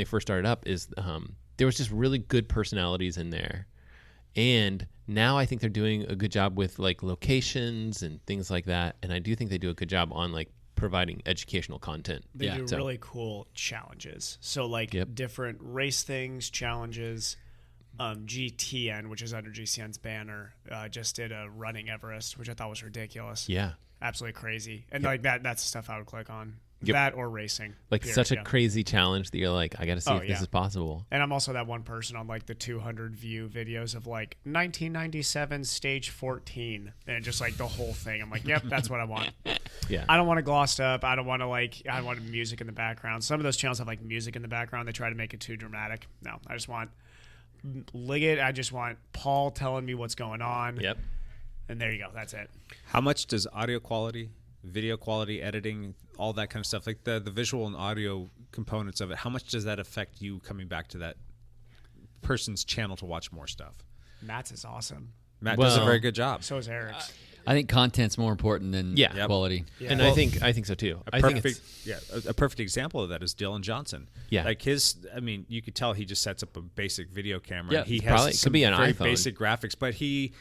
first started up is there was just really good personalities in there. And now I think they're doing a good job with like locations and things like that. And I do think they do a good job on like providing educational content. They do really cool challenges. So like different race things, challenges. GTN, which is under GCN's banner, just did a running Everest, which I thought was ridiculous. Yeah. Absolutely crazy. And like that's the stuff I would click on. Yep. That or racing. Like period, such a crazy challenge that you're like, I got to see if this yeah. is possible. And I'm also that one person on like the 200 view videos of like 1997 stage 14 and just like the whole thing. I'm like, yep, that's what I want. Yeah. I don't want it glossed up. I don't want music in the background. Some of those channels have like music in the background. They try to make it too dramatic. No, I just want Liggett. I just want Paul telling me what's going on. Yep. And there you go. That's it. How much does audio quality, video quality, editing, all that kind of stuff, like the visual and audio components of it, how much does that affect you coming back to that person's channel to watch more stuff? Matt's is awesome. Matt does a very good job. So is Eric's. I think content's more important than quality. Yeah. And I think so too. A perfect example of that is Dylan Johnson. Yeah. Like you could tell he just sets up a basic video camera. Yeah, he probably has could be an very iPhone. basic graphics, but he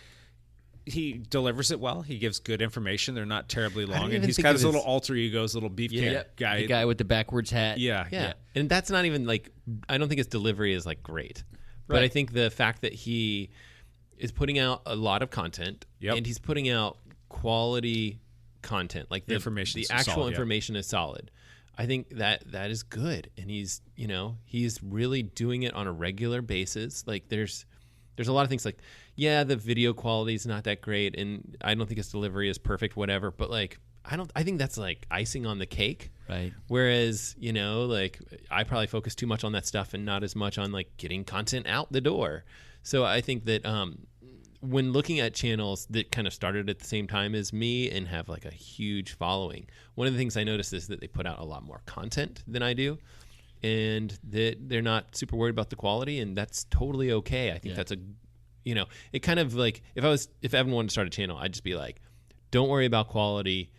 delivers it well. He gives good information. They're not terribly long, and he's got his little alter egos, little beefcake guy. The guy with the backwards hat. Yeah. And that's not even like, I don't think his delivery is like great. But I think the fact that he is putting out a lot of content and he's putting out quality content, like the actual information is solid. I think that is good. And he's really doing it on a regular basis. Like there's a lot of things like, the video quality is not that great, and I don't think his delivery is perfect, whatever. But like, I think that's like icing on the cake. Right. Whereas, like I probably focus too much on that stuff and not as much on like getting content out the door. So I think that when looking at channels that kind of started at the same time as me and have like a huge following, one of the things I noticed is that they put out a lot more content than I do, and that they're not super worried about the quality, and that's totally okay. I think that's it kind of like if Evan wanted to start a channel, I'd just be like, don't worry about quality,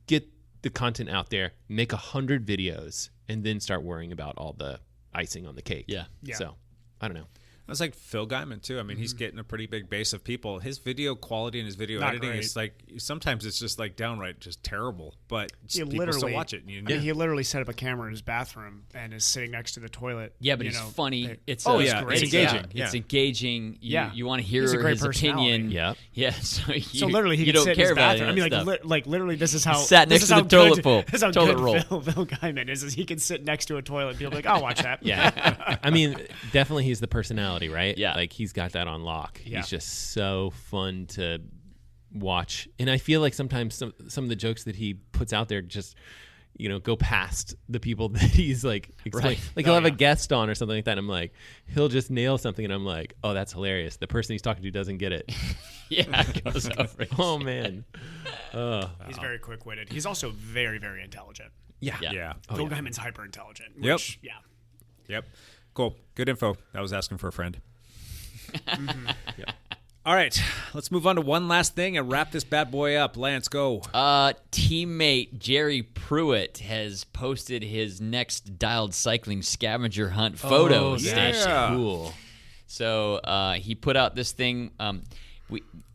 get the content out there, make 100 videos, and then start worrying about all the icing on the cake. Yeah. So I don't know. That's like Phil Guyman too. I mean, he's getting a pretty big base of people. His video quality and his video Not editing great. is like sometimes it's just like downright just terrible. But He people still watch it. I mean, he literally set up a camera in his bathroom and is sitting next to the toilet. Yeah, but he's funny. It's great. It's engaging. It's engaging. You want to hear He's a great his opinion. Yeah. Yeah. So literally, he you could don't sit care in his about bathroom. I any mean, of that stuff. like literally, this is how Sat next this is to how the toilet good, bowl. This is how Toilet good roll. Phil Guyman is he can sit next to a toilet and people be like, I'll watch that. Yeah. I mean, definitely he's the personality, right? Yeah. Like he's got that on lock. Yeah. He's just so fun to watch. And I feel like sometimes some of the jokes that he puts out there just, go past the people that he's like explaining. Right. Like he'll have a guest on or something like that. And I'm like, he'll just nail something. And I'm like, oh, that's hilarious. The person he's talking to doesn't get it. Yeah, it goes over. Oh, man. He's very quick-witted. He's also very, very intelligent. Yeah. Yeah. Phil Guyman's hyper intelligent. Yep. Which, yeah. Yep. Cool. Good info. I was asking for a friend. All right. Let's move on to one last thing and wrap this bad boy up. Lance, go. Teammate Jerry Pruitt has posted his next dialed cycling scavenger hunt photos. That's cool. So he put out this thing.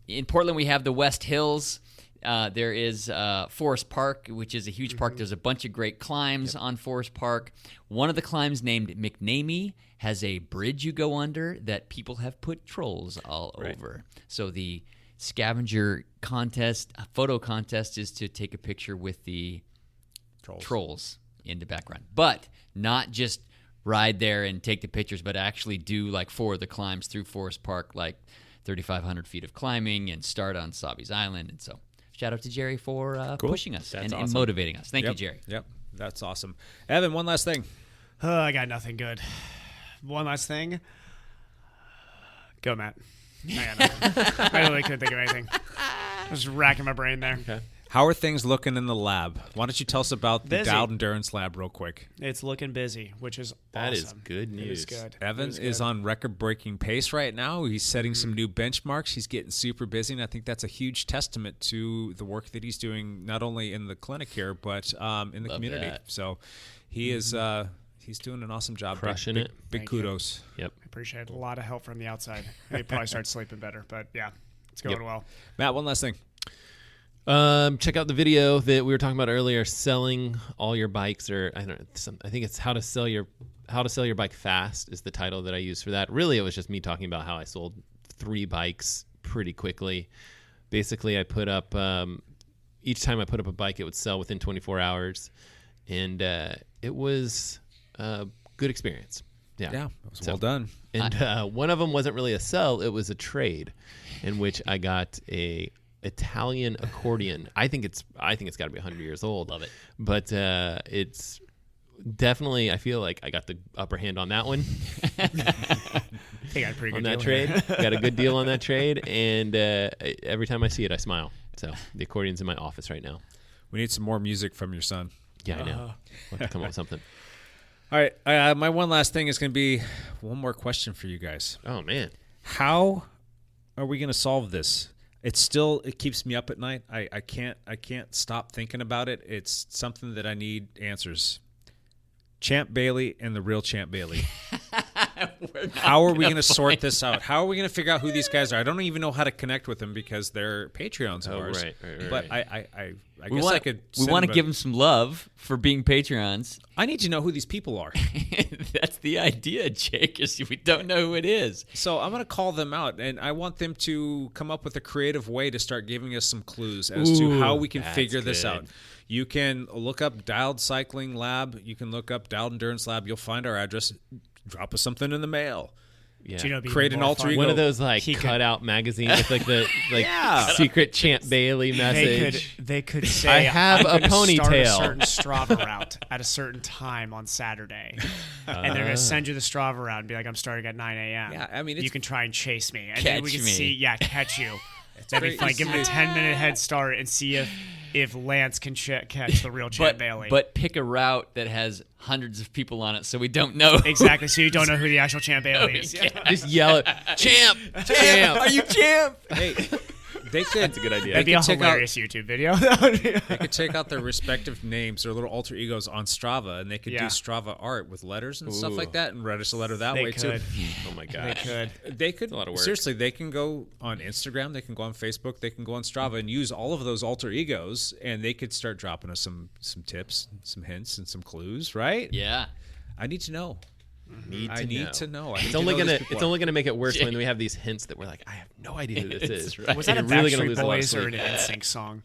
In Portland, we have the West Hills. There is Forest Park, which is a huge park. There's a bunch of great climbs on Forest Park. One of the climbs, named McNamee, has a bridge you go under that people have put trolls all over. So the scavenger contest, photo contest, is to take a picture with the trolls in the background. But not just ride there and take the pictures, but actually do like 4 of the climbs through Forest Park, like 3,500 feet of climbing, and start on Sabi's Island. And so shout out to Jerry for pushing us and motivating us. Thank you, Jerry. Yep. That's awesome. Evan, one last thing. I got nothing good. One last thing. Go, Matt. I got nothing. I really couldn't think of anything. I was racking my brain there. Okay. How are things looking in the lab? Why don't you tell us about the Busy. dialed endurance lab real quick? It's looking busy, which is That is awesome. good news. It is good. Evan is on record-breaking pace right now. He's setting some new benchmarks. He's getting super busy, and I think that's a huge testament to the work that he's doing, not only in the clinic here, but in the community. that. So he is he's doing an awesome job. Crushing it. Big Thank you. kudos. Yep. I appreciate it. A lot of help from the outside. They probably start sleeping better, but yeah, it's going well. Matt, one last thing. Check out the video that we were talking about earlier, selling all your bikes, or I think it's how to sell your bike fast is the title that I used for that. Really, it was just me talking about how I sold 3 bikes pretty quickly. Basically, I put up each time I put up a bike, it would sell within 24 hours, and it was a good experience. Yeah, it was well done. And one of them wasn't really a sell; it was a trade, in which I got a Italian accordion. I think it's got to be 100 years old. Love it. But it's definitely, I feel like I got the upper hand on that one. I got a pretty good on that deal trade. here. Got a good deal on that trade, and every time I see it, I smile. So the accordion's in my office right now. We need some more music from your son. Yeah, I know. We'll have to come up with something. All right, my one last thing is going to be one more question for you guys. Oh man, how are we going to solve this? It keeps me up at night. I can't stop thinking about it. It's something that I need answers. Champ Bailey and the real Champ Bailey. How are we going to sort this out? How are we going to figure out who these guys are? I don't even know how to connect with them because they're Patreons of ours. Right. But I We guess want, I could. we want to give them some love for being Patreons. I need to know who these people are. That's the idea, Jake, is we don't know who it is. So I'm going to call them out, and I want them to come up with a creative way to start giving us some clues as to how we can figure this out. You can look up Dialed Cycling Lab. You can look up Dialed Endurance Lab. You'll find our address. Drop us something in the mail. Yeah. Do you know, it'd be Create even an more alter fun? ego. One of those like He could- cutout magazines with like the Yeah. secret Champ Bailey message. They could say, I have I'm a gonna start a ponytail. certain Strava route at a certain time on Saturday, and they're going to send you the Strava route and be like, I'm starting at 9 a.m. Yeah, I mean, you it's- can try and chase me, and then we Catch can me. see, catch you. That'd be very fun. Give him a easy. 10-minute head start and see if Lance can catch the real Champ Bailey. But pick a route that has hundreds of people on it, so we don't know. Exactly, so you don't know who the actual Champ Bailey is. Just yell it, Champ! Champ! Are you champ? Hey, they could. That's a good idea. That'd be a check out- hilarious YouTube video. That would be- They could take out their respective names, their little alter egos on Strava, and they could do Yeah. Strava art with letters and stuff Ooh. like that, and write us a letter that They way could. too. Oh my They gosh. could. They could a lot of work. seriously. They can go on Instagram. They can go on Facebook. They can go on Strava and use all of those alter egos, and they could start dropping us some tips, some hints, and some clues. Right? Yeah. I need to know. Need I need to know. I need It's to only know these gonna people it's are. only gonna make it worse when we have these hints that we're like, I have no idea who this is. right. Was that a You're really gonna Backstreet lose a lot of Boys or an sleep. NSYNC song?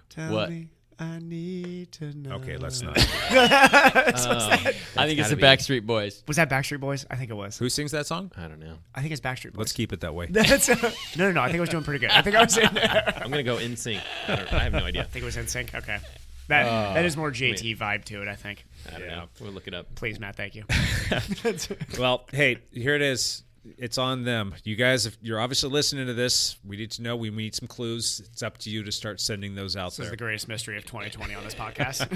Tell What? me I need to know. Okay, let's not. I think it's the Backstreet Boys. Was that Backstreet Boys? I think it was. Who sings that song? I don't know. I think it's Backstreet Boys. Let's keep it that way. That's, no. I think I was doing pretty good. I think I was in there. I'm gonna go in sync. I have no idea. I think it was NSYNC. Okay. That is more JT vibe to it, I think. I don't know. We'll look it up. Please, Matt, thank you. Well, hey, here it is. It's on them. You guys, if you're obviously listening to this, we need to know. We need some clues. It's up to you to start sending those out This is there. the greatest mystery of 2020 on this podcast.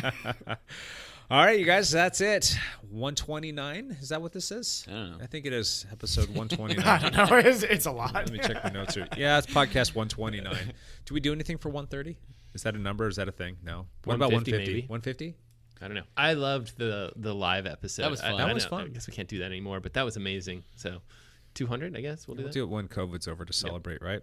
All right, you guys, that's it. 129. Is that what this is? I don't know. I think it is episode 129. I don't know. It's a lot. Let me check my notes here. Yeah, it's podcast 129. Do we do anything for 130? Is that a number? Or is that a thing? No. What about 150 150? maybe. 150? I don't know. I loved the live episode. That was fun. That was know. fun. I guess we can't do that anymore, but that was amazing. So 200, I guess we'll do We'll that. do it when COVID's over to celebrate, right?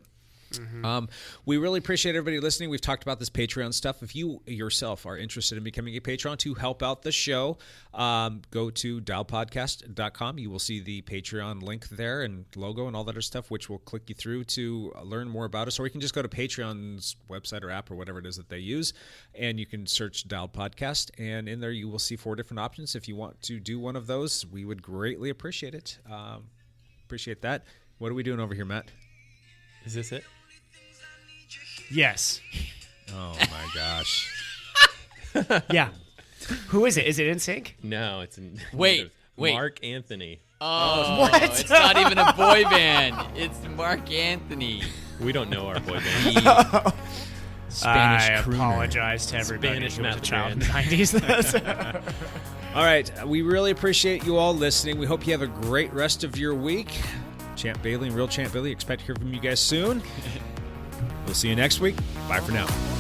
We really appreciate everybody listening. We've talked about this Patreon stuff. If you yourself are interested in becoming a patron to help out the show, go to dialpodcast.com. You will see the Patreon link there and logo and all that other stuff, which will click you through to learn more about us. Or you can just go to Patreon's website or app or whatever it is that they use, and you can search Dialed Podcast. And in there, you will see 4 different options. If you want to do one of those, we would greatly appreciate it. Appreciate that. What are we doing over here, Matt? Is this it? Yes. Oh, my gosh. Yeah. Who is it? Is it NSYNC? No, it's Wait. Mark Anthony. Oh, What? it's not even a boy band. It's Mark Anthony. We don't know our boy band. Spanish I crooner. apologize to everybody Spanish who was a Matt child in the LeGrand. 90s. All right. We really appreciate you all listening. We hope you have a great rest of your week. Champ Bailey and Real Champ Bailey, expect to hear from you guys soon. We'll see you next week. Bye for now.